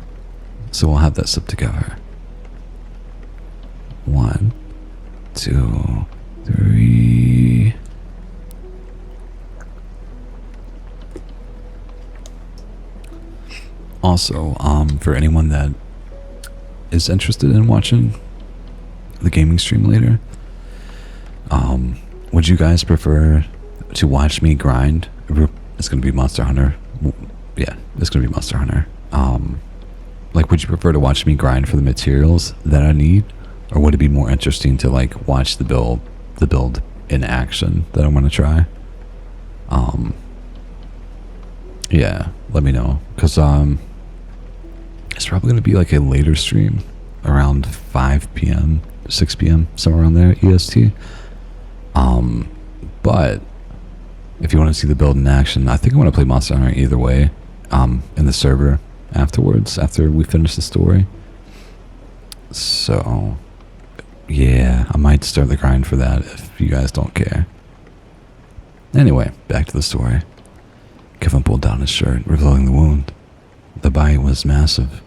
Speaker 1: so we'll have that sip together. 1, 2, 3. Also, for anyone that is interested in watching the gaming stream later, would you guys prefer to watch me grind? It's gonna be Monster Hunter. Yeah, it's gonna be Monster Hunter. Would you prefer to watch me grind for the materials that I need, or would it be more interesting to watch the build in action that I'm gonna try? Yeah, let me know, because it's probably gonna be a later stream around 5 p.m. 6 p.m. somewhere around there EST. But if you want to see the build in action, I think I want to play Monster Hunter either way, in the server afterwards, after we finish the story. So yeah, I might start the grind for that if you guys don't care. Anyway, back to the story. Kevin pulled down his shirt, revealing the wound. The bite was massive.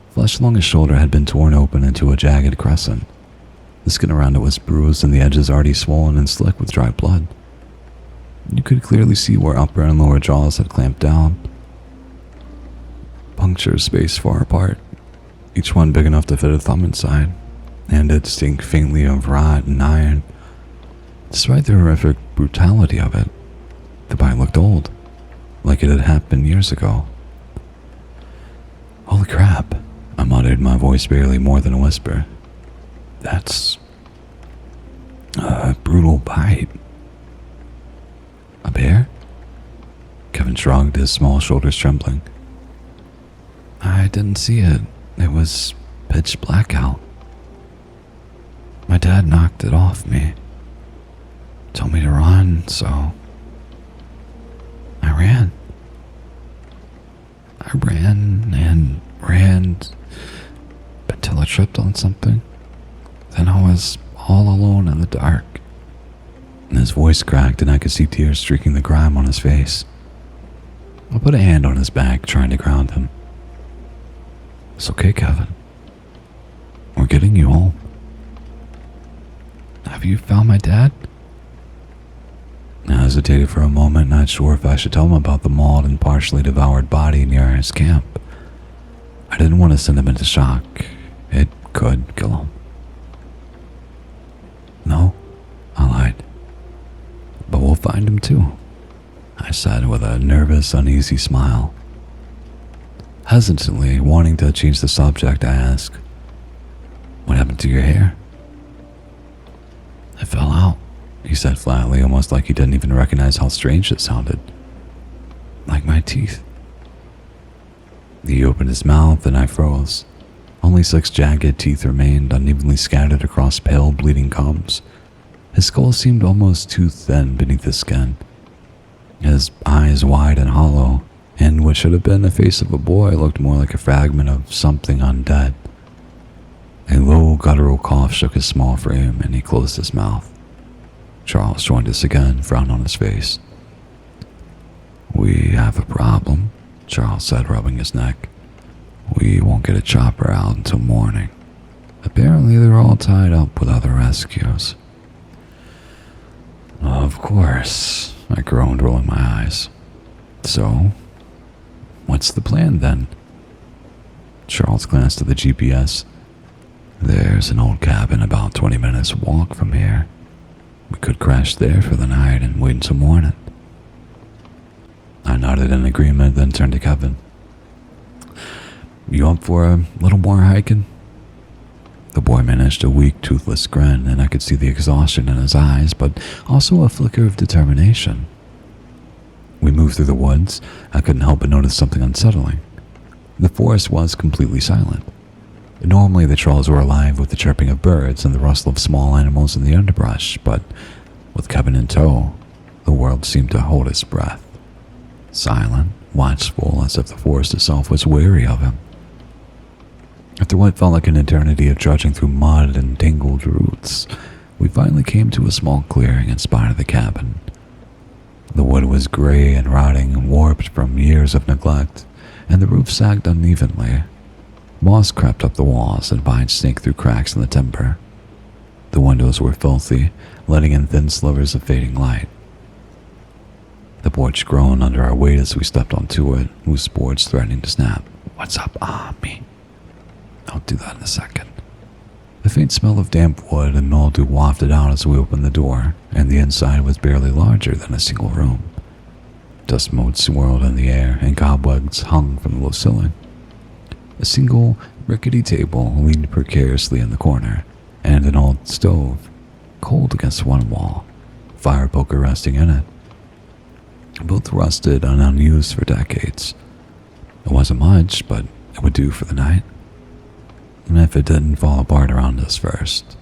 Speaker 1: Flesh along his shoulder had been torn open into a jagged crescent. The skin around it was bruised and the edges already swollen and slick with dry blood. You could clearly see where upper and lower jaws had clamped down. Punctures spaced far apart, each one big enough to fit a thumb inside, and it stank faintly of rot and iron. Despite the horrific brutality of it, the bite looked old, like it had happened years ago. Holy crap, I muttered, my voice barely more than a whisper. That's a brutal bite. A bear? Kevin shrugged, his small shoulders trembling. I didn't see it. It was pitch black out. My dad knocked it off me. Told me to run, so I ran. I ran and ran until I tripped on something. Then I was all alone in the dark. And his voice cracked and I could see tears streaking the grime on his face. I put a hand on his back, trying to ground him. It's okay, Kevin. We're getting you home. Have you found my dad? I hesitated for a moment, not sure if I should tell him about the mauled and partially devoured body near his camp. I didn't want to send him into shock. It could kill him. No, I lied. But we'll find him too, I said with a nervous, uneasy smile. Hesitantly, wanting to change the subject, I asked, what happened to your hair? It fell out, he said flatly, almost like he didn't even recognize how strange it sounded. Like my teeth. He opened his mouth and I froze. Only 6 jagged teeth remained, unevenly scattered across pale, bleeding gums. His skull seemed almost too thin beneath the skin, his eyes wide and hollow, and what should have been the face of a boy looked more like a fragment of something undead. A low, guttural cough shook his small frame, and he closed his mouth. Charles joined us again, frown on his face. "We have a problem," Charles said, rubbing his neck. "We won't get a chopper out until morning. Apparently they're all tied up with other rescues." "Of course," I groaned, rolling my eyes. "So, what's the plan then?" Charles glanced at the GPS. "There's an old cabin about 20 minutes walk from here. We could crash there for the night and wait until morning." I nodded in agreement, then turned to Kevin. "You up for a little more hiking?" The boy managed a weak, toothless grin, and I could see the exhaustion in his eyes, but also a flicker of determination. We moved through the woods. I couldn't help but notice something unsettling. The forest was completely silent. Normally the trails were alive with the chirping of birds and the rustle of small animals in the underbrush, but with Kevin in tow, the world seemed to hold its breath. Silent, watchful, as if the forest itself was wary of him. After what felt like an eternity of trudging through mud and tangled roots, we finally came to a small clearing in spite of the cabin. The wood was gray and rotting, warped from years of neglect, and the roof sagged unevenly. Moss crept up the walls and vines snaked through cracks in the timber. The windows were filthy, letting in thin slivers of fading light. The porch groaned under our weight as we stepped onto it, loose boards threatening to snap. "What's up, me?" "I'll do that in a second." The faint smell of damp wood and mildew wafted out as we opened the door, and the inside was barely larger than a single room. Dust motes swirled in the air, and cobwebs hung from the low ceiling. A single, rickety table leaned precariously in the corner, and an old stove, cold against one wall, fire poker resting in it. Both rusted and unused for decades. It wasn't much, but it would do for the night. And if it didn't fall apart around us first.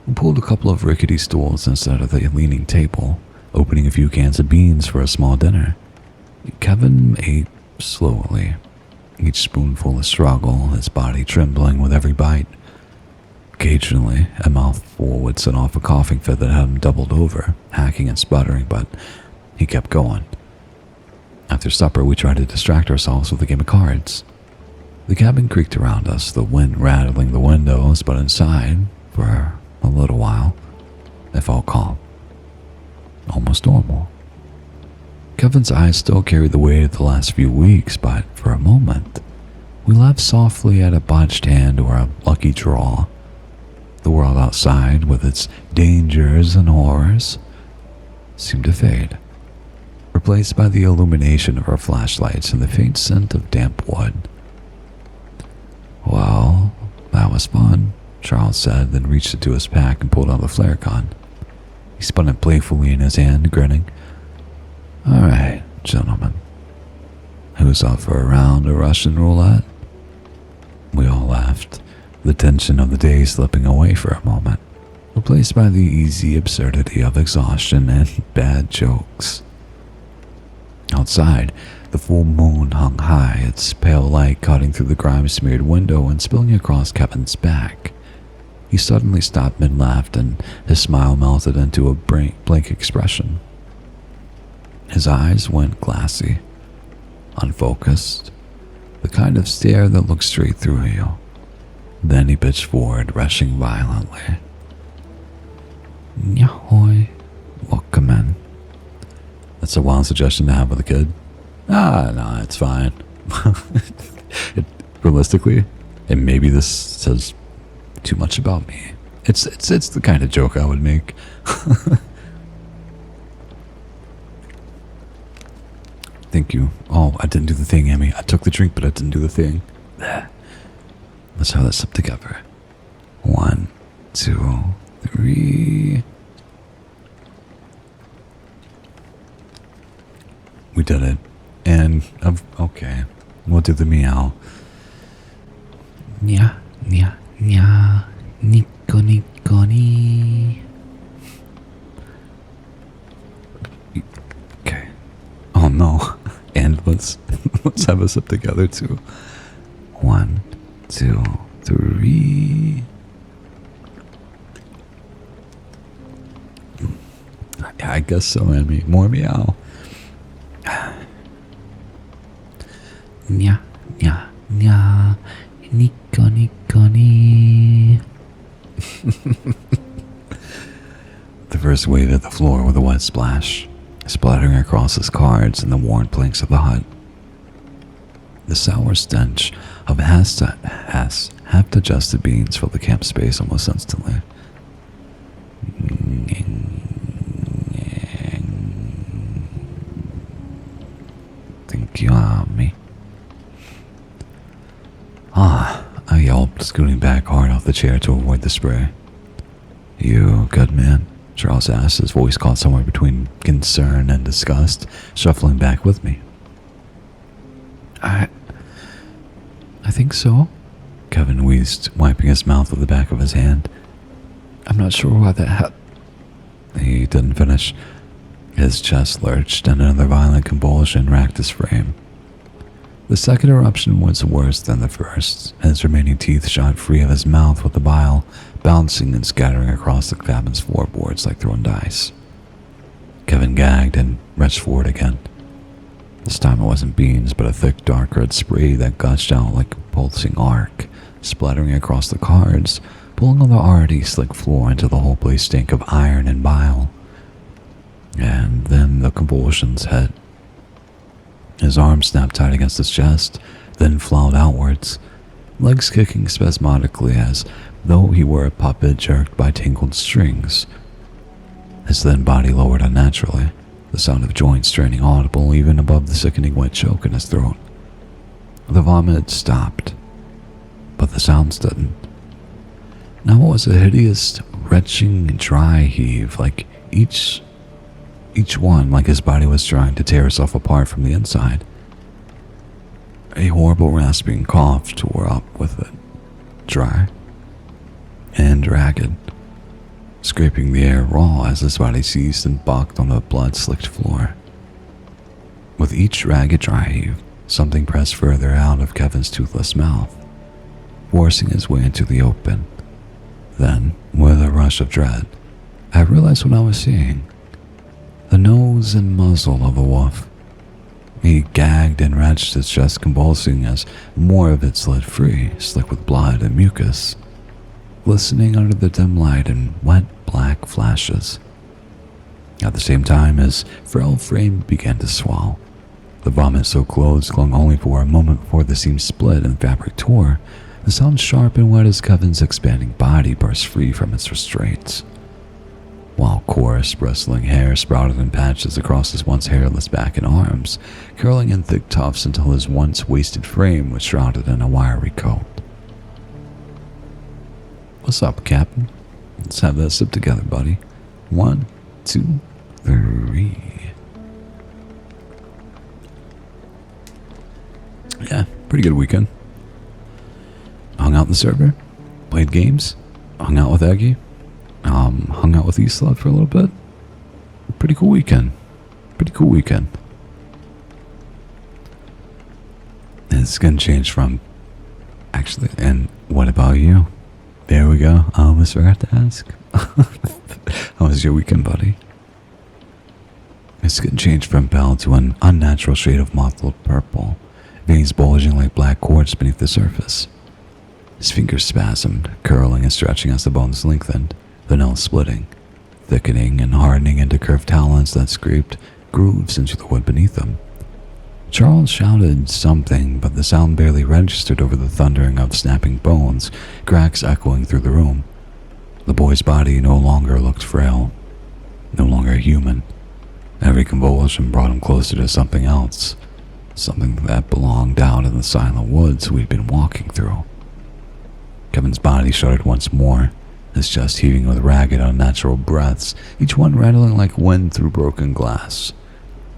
Speaker 1: We pulled a couple of rickety stools instead of the leaning table, opening a few cans of beans for a small dinner. Kevin ate slowly, each spoonful a struggle, his body trembling with every bite. Occasionally, a mouthful would set off a coughing fit that had him doubled over, hacking and sputtering, but he kept going. After supper, we tried to distract ourselves with a game of cards. The cabin creaked around us, the wind rattling the windows, but inside, for a little while, it felt calm. Almost normal. Kevin's eyes still carried the weight of the last few weeks, but for a moment, we laughed softly at a botched hand or a lucky draw. The world outside, with its dangers and horrors, seemed to fade, replaced by the illumination of our flashlights and the faint scent of damp wood. "Well, that was fun," Charles said, then reached into his pack and pulled out the flare gun. He spun it playfully in his hand, grinning. "All right, gentlemen. Who's up for a round of Russian roulette?" We all laughed, the tension of the day slipping away for a moment, replaced by the easy absurdity of exhaustion and bad jokes. Outside, the full moon hung high, its pale light cutting through the grime-smeared window and spilling across Kevin's back. He suddenly stopped mid-laugh, and his smile melted into a blank expression. His eyes went glassy, unfocused, the kind of stare that looks straight through you. Then he pitched forward, rushing violently. "Yahoy, welcome in." That's a wild suggestion to have with a kid. No, it's fine. Realistically, and maybe this says too much about me. It's the kind of joke I would make. Thank you. Oh, I didn't do the thing, Amy. I took the drink, but I didn't do the thing. Let's have this up together. 1, 2, 3. We did it. And, okay, we'll do the meow. Nya, nya, nya, nico, nico, ni. Let's have a sip together too. 1, 2, 3. Yeah, I guess so, Emmy. More meow. Nya, nya, nya. Nico, nico, ni. The first wave hit the floor with a wet splash, splattering across his cards and the worn planks of the hut. The sour stench of half-digested beans filled the camp space almost instantly. Think you are me? I yelped, scooting back hard off the chair to avoid the spray. You good, man? Charles asked, his voice caught somewhere between concern and disgust, shuffling back with me. I think so, Kevin wheezed, wiping his mouth with the back of his hand. I'm not sure why that He didn't finish. His chest lurched and another violent convulsion racked his frame. The second eruption was worse than the first, and his remaining teeth shot free of his mouth with the bile bouncing and scattering across the cabin's floorboards like thrown dice. Kevin gagged and reached forward again. This time it wasn't beans, but a thick, dark red spray that gushed out like a pulsing arc, splattering across the cards, pulling on the already slick floor until the whole place stank of iron and bile. And then the convulsions hit. His arms snapped tight against his chest, then flowed outwards, legs kicking spasmodically as though he were a puppet jerked by tangled strings. His thin body lowered unnaturally, the sound of joints straining audible even above the sickening wet choke in his throat. The vomit stopped, but the sounds didn't. Now it was a hideous, retching, dry heave, like each one like his body was trying to tear itself apart from the inside. A horrible rasping cough tore up with it, dry and ragged, scraping the air raw as his body seized and bucked on the blood-slicked floor. With each ragged dry heave, something pressed further out of Kevin's toothless mouth, forcing his way into the open. Then, with a rush of dread, I realized what I was seeing. The nose and muzzle of a wolf. He gagged and wrenched his chest, convulsing as more of it slid free, slick with blood and mucus, glistening under the dim light in wet black flashes. At the same time, his frail frame began to swell. The vomit-soaked clothes clung only for a moment before the seam split and fabric tore. The sound sharp and wet as Kevin's expanding body burst free from its restraints, while coarse, bristling hair sprouted in patches across his once hairless back and arms, curling in thick tufts until his once wasted frame was shrouded in a wiry coat. What's up, Captain? Let's have that sip together, buddy. 1, 2, 3. Yeah, pretty good weekend. Hung out in the server, played games, hung out with Eggy, hung out with Isla for a little bit. Pretty cool weekend. It's gonna change from, actually, and what about you? There we go. I almost forgot to ask. How was your weekend, buddy? It's gonna change from pale to an unnatural shade of mottled purple, veins bulging like black quartz beneath the surface. His fingers spasmed, curling and stretching as the bones lengthened, the nails splitting, thickening and hardening into curved talons that scraped grooves into the wood beneath them. Charles shouted something, but the sound barely registered over the thundering of snapping bones, cracks echoing through the room. The boy's body no longer looked frail, no longer human. Every convulsion brought him closer to something else, something that belonged out in the silent woods we'd been walking through. Kevin's body shuddered once more, his chest heaving with ragged, unnatural breaths, each one rattling like wind through broken glass.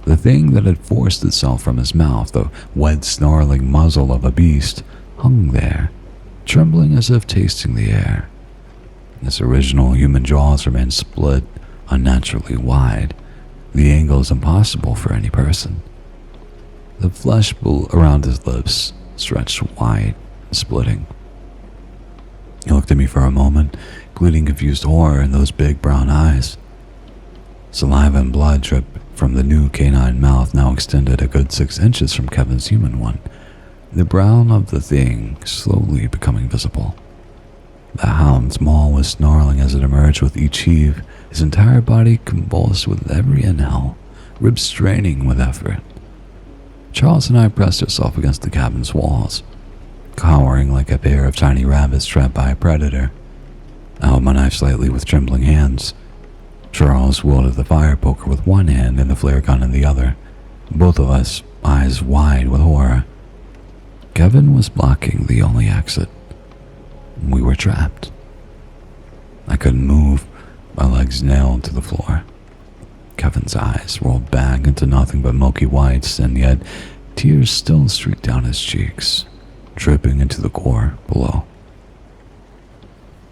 Speaker 1: The thing that had forced itself from his mouth, the wet, snarling muzzle of a beast, hung there, trembling as if tasting the air. His original human jaws remained split unnaturally wide, the angles impossible for any person. The flesh around his lips stretched wide, splitting. He looked at me for a moment, gleaming confused horror in those big brown eyes. Saliva and blood dripped from the new canine mouth, now extended a good 6 inches from Kevin's human one, the brown of the thing slowly becoming visible. The hound's maw was snarling as it emerged with each heave, his entire body convulsed with every inhale, ribs straining with effort. Charles and I pressed ourselves against the cabin's walls, cowering like a pair of tiny rabbits trapped by a predator. I held my knife slightly with trembling hands. Charles wielded the fire poker with one hand and the flare gun in the other, both of us eyes wide with horror. Kevin was blocking the only exit. We were trapped. I couldn't move, my legs nailed to the floor. Kevin's eyes rolled back into nothing but milky whites, and yet tears still streaked down his cheeks, dripping into the gore below.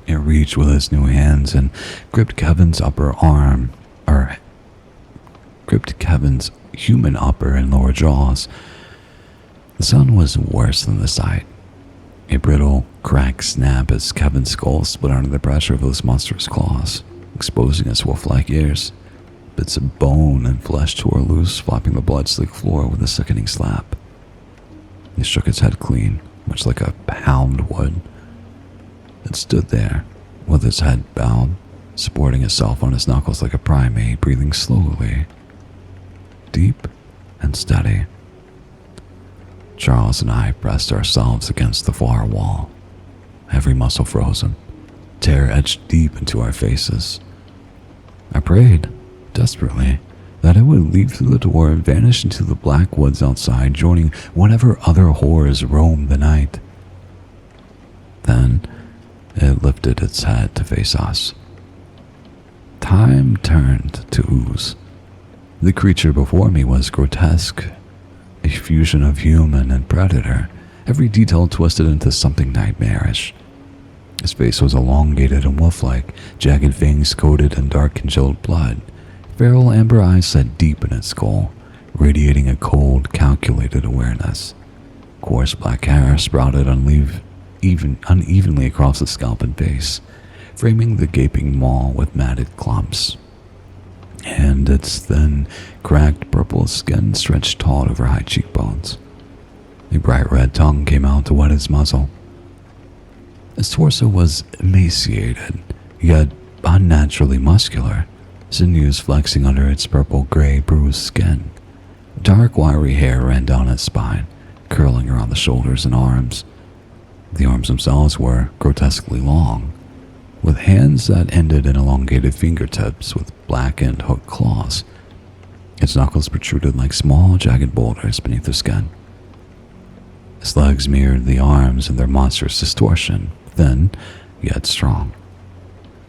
Speaker 1: It reached with its new hands and gripped Kevin's human upper and lower jaws. The sound was worse than the sight. A brittle crack snap as Kevin's skull split under the pressure of those monstrous claws, exposing its wolf-like ears. Bits of bone and flesh tore loose, flopping the blood-slick floor with a sickening slap. He shook its head clean, much like a hound would. It stood there, with its head bowed, supporting itself on its knuckles like a primate, breathing slowly, deep and steady. Charles and I pressed ourselves against the far wall, every muscle frozen, terror etched deep into our faces. I prayed, desperately, that it would leap through the door and vanish into the black woods outside, joining whatever other horrors roamed the night. Then it lifted its head to face us. Time turned to ooze. The creature before me was grotesque, a fusion of human and predator, every detail twisted into something nightmarish. His face was elongated and wolf-like, jagged fangs coated in dark congealed blood. Feral amber eyes set deep in its skull, radiating a cold, calculated awareness. Coarse black hair sprouted unevenly across the scalp and face, framing the gaping maw with matted clumps. And its thin, cracked purple skin stretched taut over high cheekbones. A bright red tongue came out to wet its muzzle. Its torso was emaciated, yet unnaturally muscular, sinews flexing under its purple-gray bruised skin. Dark, wiry hair ran down its spine, curling around the shoulders and arms. The arms themselves were grotesquely long, with hands that ended in elongated fingertips with blackened hooked claws. Its knuckles protruded like small, jagged boulders beneath the skin. Its legs mirrored the arms in their monstrous distortion, thin yet strong.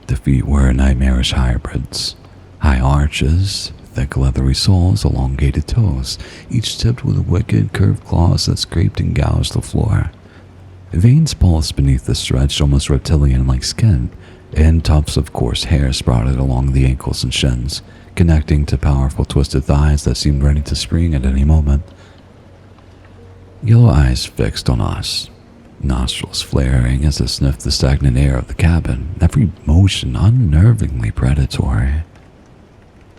Speaker 1: The feet were nightmarish hybrids. High arches, thick leathery soles, elongated toes, each tipped with wicked curved claws that scraped and gouged the floor. Veins pulsed beneath the stretched, almost reptilian-like skin, and tufts of coarse hair sprouted along the ankles and shins, connecting to powerful twisted thighs that seemed ready to spring at any moment. Yellow eyes fixed on us, nostrils flaring as it sniffed the stagnant air of the cabin, every motion unnervingly predatory.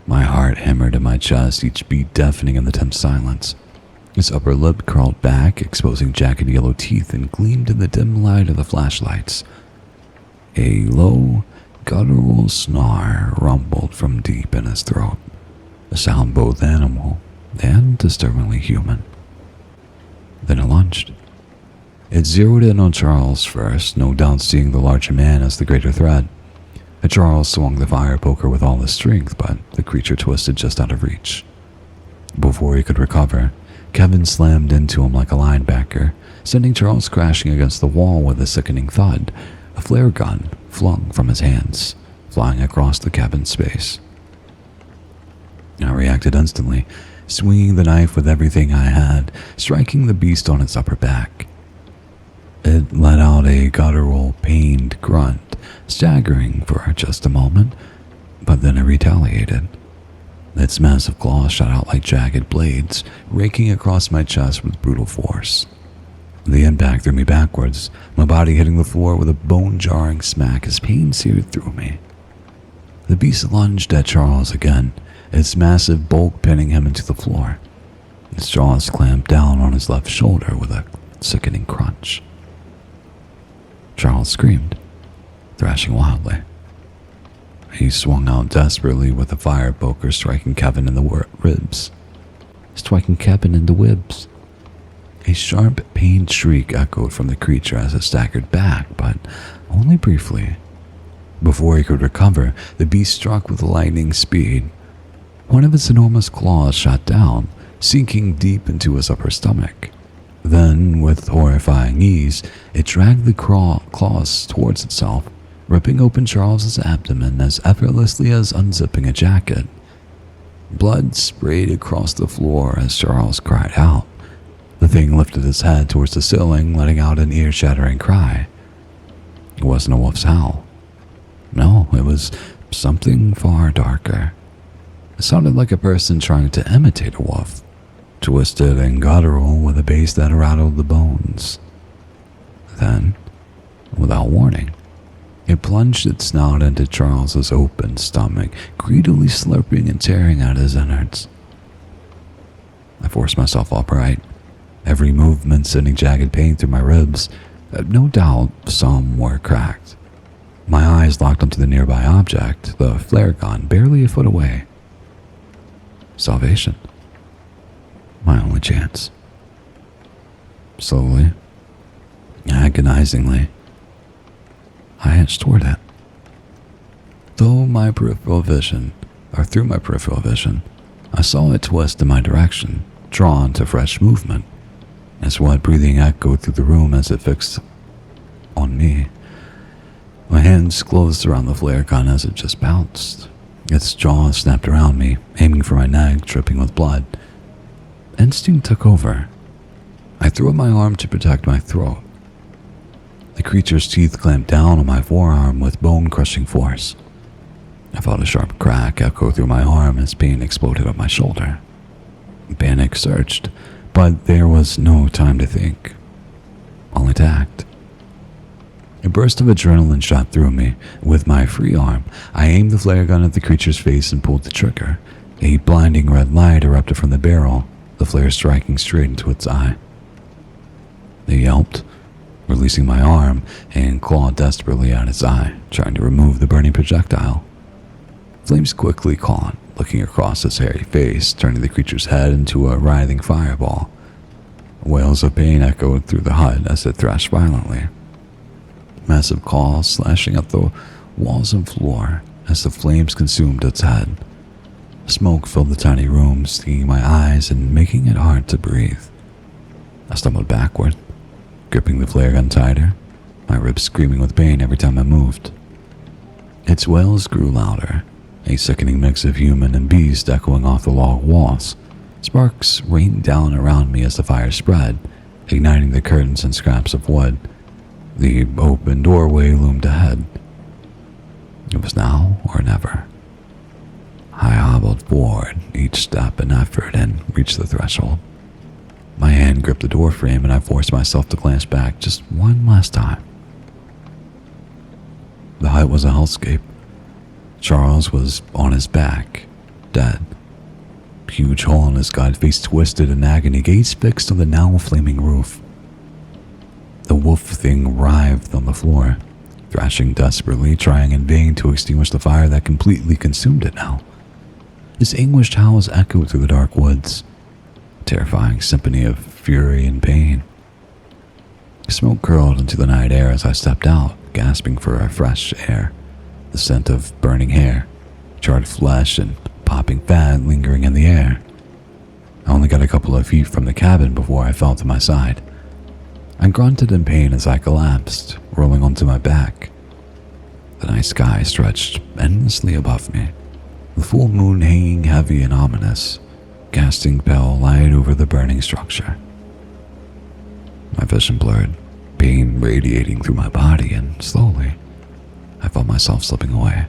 Speaker 1: My heart hammered in my chest, each beat deafening in the tense silence. Its upper lip curled back, exposing jagged yellow teeth, and gleamed in the dim light of the flashlights. A low, guttural snarl rumbled from deep in his throat, a sound both animal and disturbingly human. Then it lunged. It zeroed in on Charles first, no doubt seeing the larger man as the greater threat. Charles swung the fire poker with all his strength, but the creature twisted just out of reach. Before he could recover, Kevin slammed into him like a linebacker, sending Charles crashing against the wall with a sickening thud, a flare gun flung from his hands, flying across the cabin space. I reacted instantly, swinging the knife with everything I had, striking the beast on its upper back. It let out a guttural, pained grunt, staggering for just a moment, but then it retaliated. Its massive claws shot out like jagged blades, raking across my chest with brutal force. The impact threw me backwards, my body hitting the floor with a bone-jarring smack as pain seared through me. The beast lunged at Charles again, its massive bulk pinning him into the floor. Its jaws clamped down on his left shoulder with a sickening crunch. Charles screamed, thrashing wildly. He swung out desperately with a fire poker, striking Kevin in the ribs. A sharp, pained shriek echoed from the creature as it staggered back, but only briefly. Before he could recover, the beast struck with lightning speed. One of its enormous claws shot down, sinking deep into his upper stomach. Then, with horrifying ease, it dragged the claws towards itself, ripping open Charles's abdomen as effortlessly as unzipping a jacket. Blood sprayed across the floor as Charles cried out. The thing lifted its head towards the ceiling, letting out an ear-shattering cry. It wasn't a wolf's howl. No, it was something far darker. It sounded like a person trying to imitate a wolf, twisted and guttural with a bass that rattled the bones. Then, without warning, it plunged its snout into Charles's open stomach, greedily slurping and tearing at his innards. I forced myself upright, every movement sending jagged pain through my ribs. No doubt some were cracked. My eyes locked onto the nearby object, the flare gun, barely a foot away. Salvation. My only chance. Slowly, agonizingly, I inched toward it. Through my peripheral vision, I saw it twist in my direction, drawn to fresh movement. Its wet breathing echoed through the room as it fixed on me. My hands closed around the flare gun as it just bounced. Its jaws snapped around me, aiming for my neck, dripping with blood. Instinct took over. I threw up my arm to protect my throat. The creature's teeth clamped down on my forearm with bone-crushing force. I felt a sharp crack echo through my arm as pain exploded up my shoulder. Panic surged, but there was no time to think, only to act. A burst of adrenaline shot through me. With my free arm, I aimed the flare gun at the creature's face and pulled the trigger. A blinding red light erupted from the barrel, the flare striking straight into its eye. It yelped, releasing my arm, and clawed desperately at its eye, trying to remove the burning projectile. Flames quickly caught, looking across its hairy face, turning the creature's head into a writhing fireball. Wails of pain echoed through the hut as it thrashed violently. Massive claws slashing at the walls and floor as the flames consumed its head. Smoke filled the tiny room, stinging my eyes and making it hard to breathe. I stumbled backward, gripping the flare gun tighter, my ribs screaming with pain every time I moved. Its wails grew louder, a sickening mix of human and beast echoing off the log walls. Sparks rained down around me as the fire spread, igniting the curtains and scraps of wood. The open doorway loomed ahead. It was now or never. I hobbled forward, each step an effort, and reached the threshold. My hand gripped the door frame and I forced myself to glance back just one last time. The hut was a hellscape. Charles was on his back, dead. Huge hole in his gut, face twisted in agony, gaze fixed on the now flaming roof. The wolf thing writhed on the floor, thrashing desperately, trying in vain to extinguish the fire that completely consumed it now. Its anguished howls echoed through the dark woods, a terrifying symphony of fury and pain. Smoke curled into the night air as I stepped out, gasping for a fresh air, the scent of burning hair, charred flesh, and popping fat lingering in the air. I only got a couple of feet from the cabin before I fell to my side. I grunted in pain as I collapsed, rolling onto my back. The night sky stretched endlessly above me, the full moon hanging heavy and ominous, casting pale light over the burning structure. My vision blurred, pain radiating through my body, and slowly, I felt myself slipping away.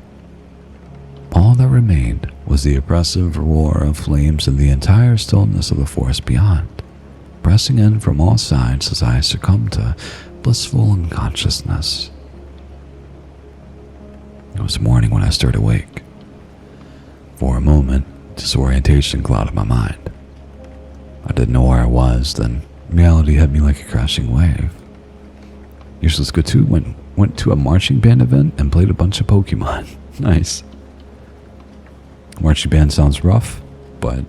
Speaker 1: All that remained was the oppressive roar of flames and the entire stillness of the forest beyond, pressing in from all sides as I succumbed to blissful unconsciousness. It was morning when I stirred awake. For a moment, disorientation clouded my mind. I didn't know where I was, then reality hit me like a crashing wave. Useless Gatu went to a marching band event and played a bunch of Pokemon. Nice. Marching band sounds rough, but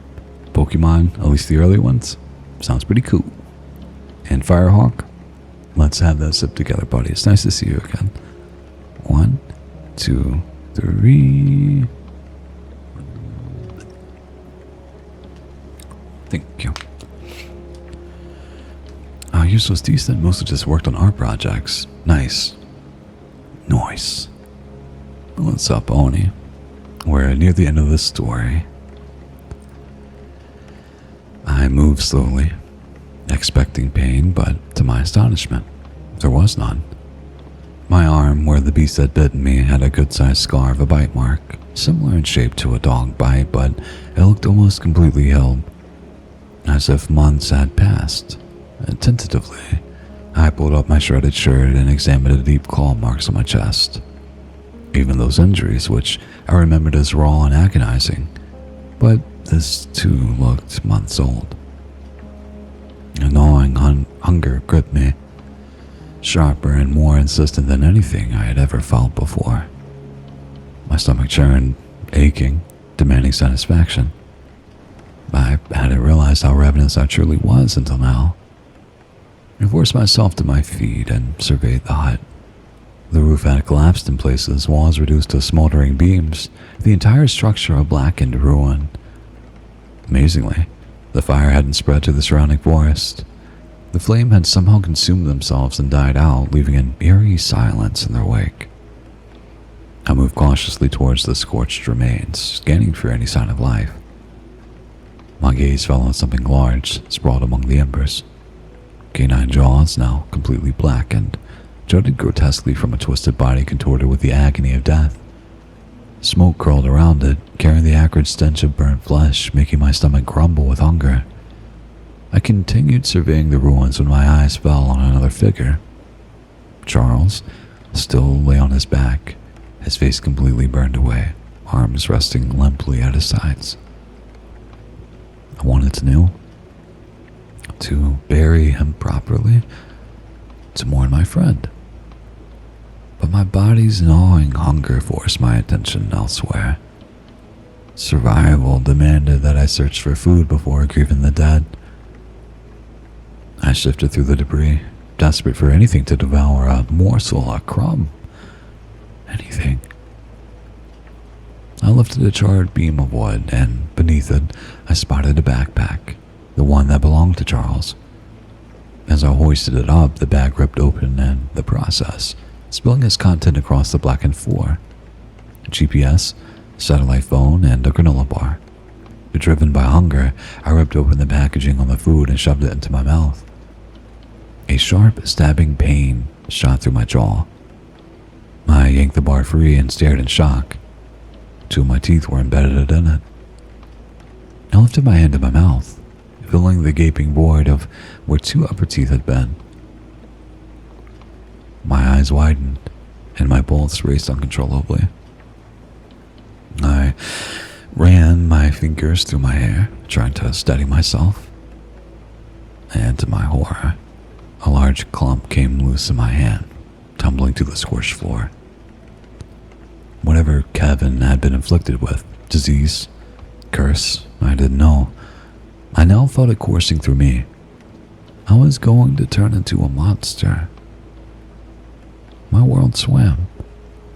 Speaker 1: Pokemon, at least the early ones, sounds pretty cool. And Firehawk, let's have that sip together, buddy. It's nice to see you again. 1, 2, 3. Thank you. Useless decent, mostly just worked on art projects. Nice. Nice. What's up, Oni? We're near the end of this story. I moved slowly, expecting pain, but to my astonishment, there was none. My arm, where the beast had bitten me, had a good-sized scar of a bite mark, similar in shape to a dog bite, but it looked almost completely healed, as if months had passed. Tentatively, I pulled up my shredded shirt and examined the deep claw marks on my chest. Even those injuries, which I remembered as raw and agonizing, but this too looked months old. A gnawing hunger gripped me, sharper and more insistent than anything I had ever felt before. My stomach churned, aching, demanding satisfaction. I hadn't realized how ravenous I truly was until now. I forced myself to my feet and surveyed the hut. The roof had collapsed in places, walls reduced to smoldering beams, the entire structure a blackened ruin. Amazingly, the fire hadn't spread to the surrounding forest. The flame had somehow consumed themselves and died out, leaving an eerie silence in their wake. I moved cautiously towards the scorched remains, scanning for any sign of life. My gaze fell on something large, sprawled among the embers. Canine jaws, now completely blackened, jutted grotesquely from a twisted body contorted with the agony of death. Smoke curled around it, carrying the acrid stench of burnt flesh, making my stomach grumble with hunger. I continued surveying the ruins when my eyes fell on another figure. Charles still lay on his back, his face completely burned away, arms resting limply at his sides. I wanted to kneel, to bury him properly, to mourn my friend. But my body's gnawing hunger forced my attention elsewhere. Survival demanded that I search for food before grieving the dead. I shifted through the debris, desperate for anything to devour, a morsel, a crumb, anything. I lifted a charred beam of wood, and beneath it, I spotted a backpack, the one that belonged to Charles. As I hoisted it up, the bag ripped open in the process, spilling its content across the blackened floor. A GPS, satellite phone, and a granola bar. Driven by hunger, I ripped open the packaging on the food and shoved it into my mouth. A sharp, stabbing pain shot through my jaw. I yanked the bar free and stared in shock. Two of my teeth were embedded in it. I lifted my hand to my mouth, filling the gaping void of where two upper teeth had been. My eyes widened, and my pulse raced uncontrollably. I ran my fingers through my hair, trying to steady myself. And to my horror, a large clump came loose in my hand, tumbling to the scorched floor. Whatever Kevin had been inflicted with, disease, curse, I didn't know. I now felt it coursing through me. I was going to turn into a monster. My world swam.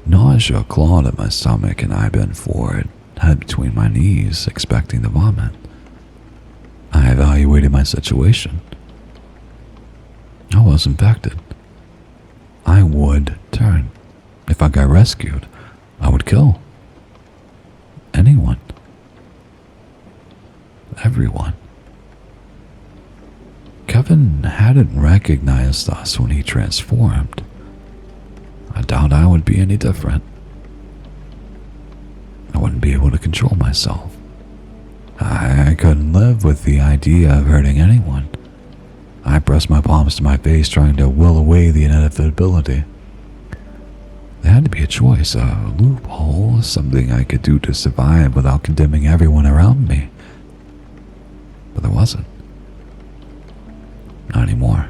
Speaker 1: Nausea clawed at my stomach and I bent forward, head between my knees, expecting to vomit. I evaluated my situation. I was infected. I would turn. If I got rescued, I would kill. Anyone. Everyone. Kevin hadn't recognized us when he transformed. I doubt I would be any different. I wouldn't be able to control myself. I couldn't live with the idea of hurting anyone. I pressed my palms to my face, trying to will away the inevitability. There had to be a choice, a loophole, something I could do to survive without condemning everyone around me. But there wasn't. Not anymore.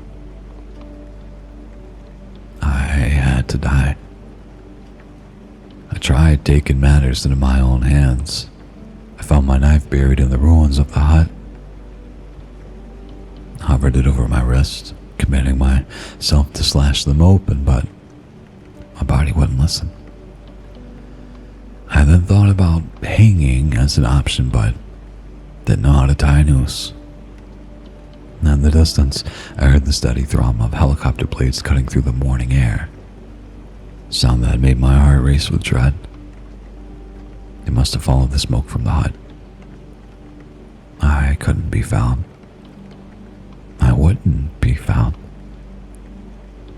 Speaker 1: I had to die. I tried taking matters into my own hands. I found my knife buried in the ruins of the hut. Hovered it over my wrist, commanding myself to slash them open, but my body wouldn't listen. I then thought about hanging as an option, but didn't know how to tie a noose. In the distance, I heard the steady thrum of helicopter blades cutting through the morning air. Sound that made my heart race with dread. They must have followed the smoke from the hut. I couldn't be found. I wouldn't be found.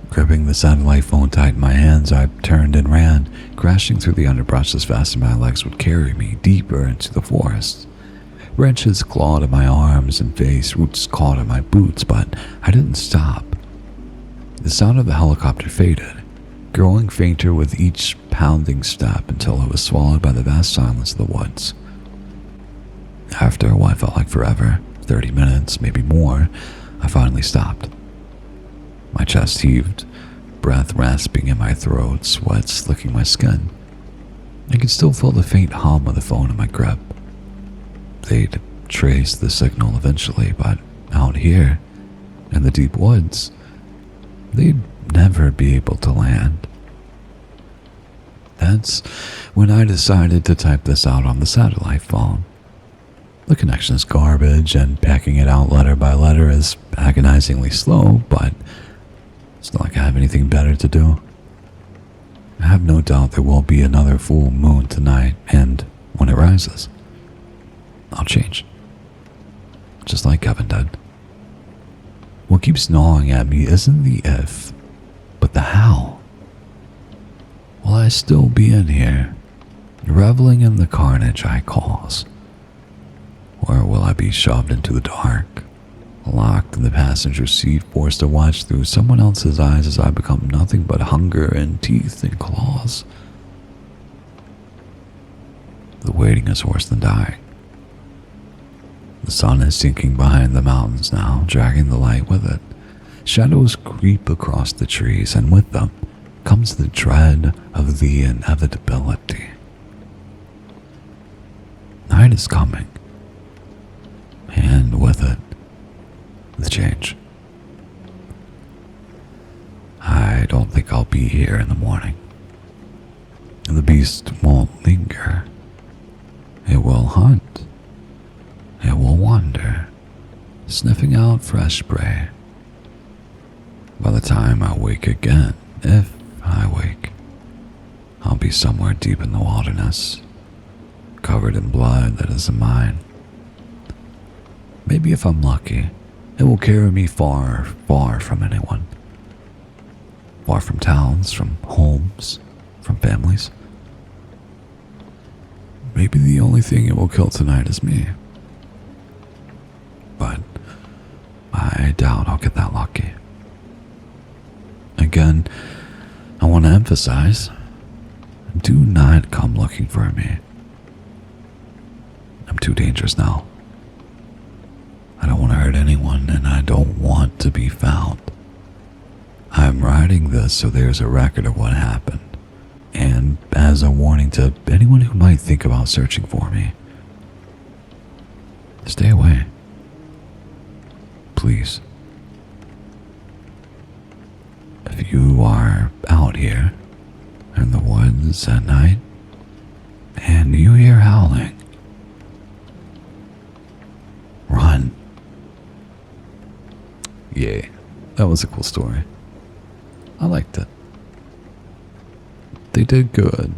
Speaker 1: Gripping the satellite phone tight in my hands, I turned and ran, crashing through the underbrush as fast as my legs would carry me deeper into the forest. Branches clawed at my arms and face, roots caught at my boots, but I didn't stop. The sound of the helicopter faded, growing fainter with each pounding step until it was swallowed by the vast silence of the woods. After what felt like forever, 30 minutes, maybe more, I finally stopped. My chest heaved, breath rasping in my throat, sweat slicking my skin. I could still feel the faint hum of the phone in my grip. They'd trace the signal eventually, but out here, in the deep woods, they'd never be able to land. That's when I decided to type this out on the satellite phone. The connection is garbage, and packing it out letter by letter is agonizingly slow, but it's not like I have anything better to do. I have no doubt there will be another full moon tonight, and when it rises, I'll change. Just like Kevin did. What keeps gnawing at me isn't the if, but the how. Will I still be in here, reveling in the carnage I cause? Or will I be shoved into the dark, locked in the passenger seat, forced to watch through someone else's eyes as I become nothing but hunger and teeth and claws? The waiting is worse than dying. The sun is sinking behind the mountains now, dragging the light with it. Shadows creep across the trees, and with them comes the dread of the inevitability. Night is coming, and with it, the change. I don't think I'll be here in the morning. The beast won't linger. It will hunt. It will wander, sniffing out fresh prey. By the time I wake again, if I wake, I'll be somewhere deep in the wilderness, covered in blood that isn't mine. Maybe if I'm lucky, it will carry me far, far from anyone. Far from towns, from homes, from families. Maybe the only thing it will kill tonight is me. But I doubt I'll get that lucky. Again, I want to emphasize, do not come looking for me. I'm too dangerous now. I don't want to hurt anyone, and I don't want to be found. I'm writing this so there's a record of what happened, and as a warning to anyone who might think about searching for me. Stay away. Please. If you are out here in the woods at night and you hear howling, run. Yay, that was a cool story. I liked it. They did good.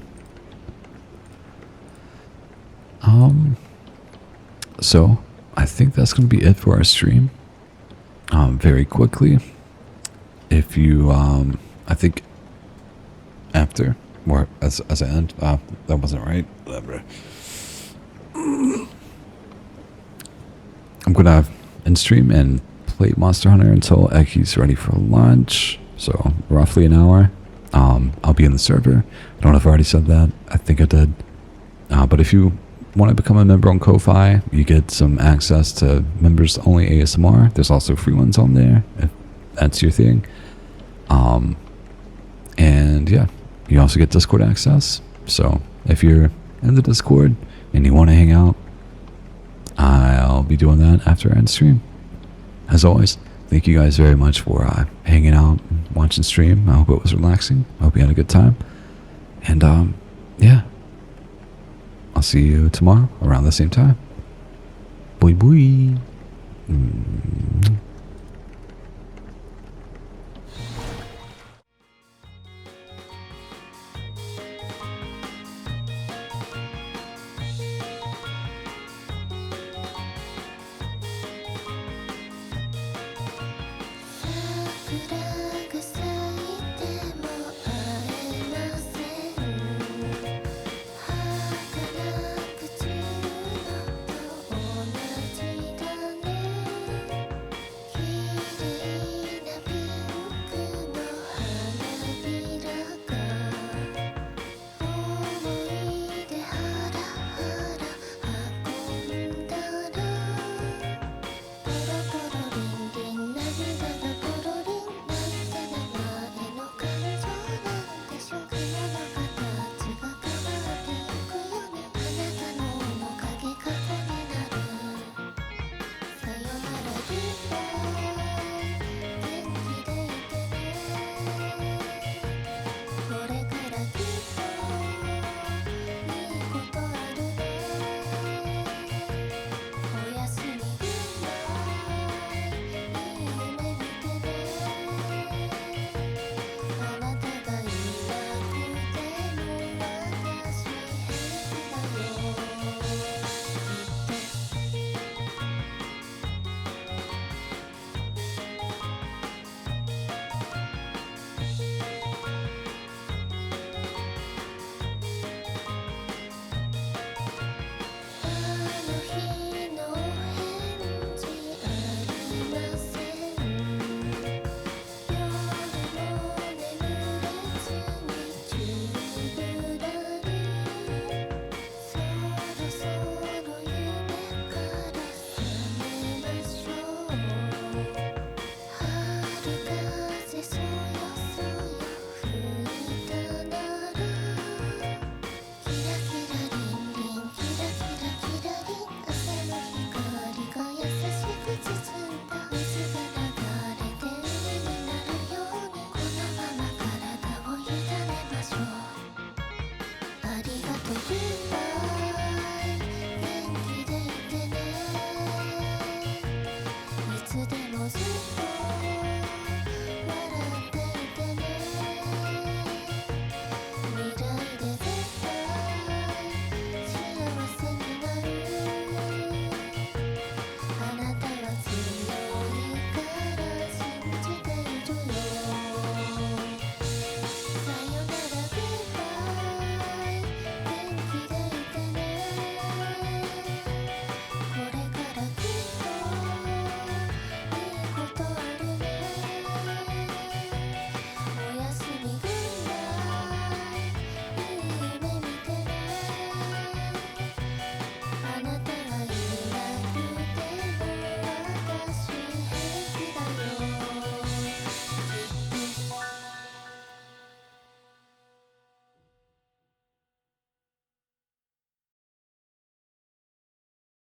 Speaker 1: So I think that's going to be it for our stream. Very quickly, if you, I think after, or as I end, that wasn't right, whatever. I'm gonna end stream and play Monster Hunter until Eki's ready for lunch. So roughly an hour. I'll be in the server. I don't know if I already said that. I think I did. But if you want to become a member on Ko-Fi, you get some access to members only ASMR. There's also free ones on there if that's your thing. And yeah, you also get Discord access. So if you're in the Discord and you want to hang out, I'll be doing that after I end stream. As always, thank you guys very much for hanging out and watching stream. I hope it was relaxing. I hope you had a good time. And yeah, I'll see you tomorrow around the same time. Bye bye.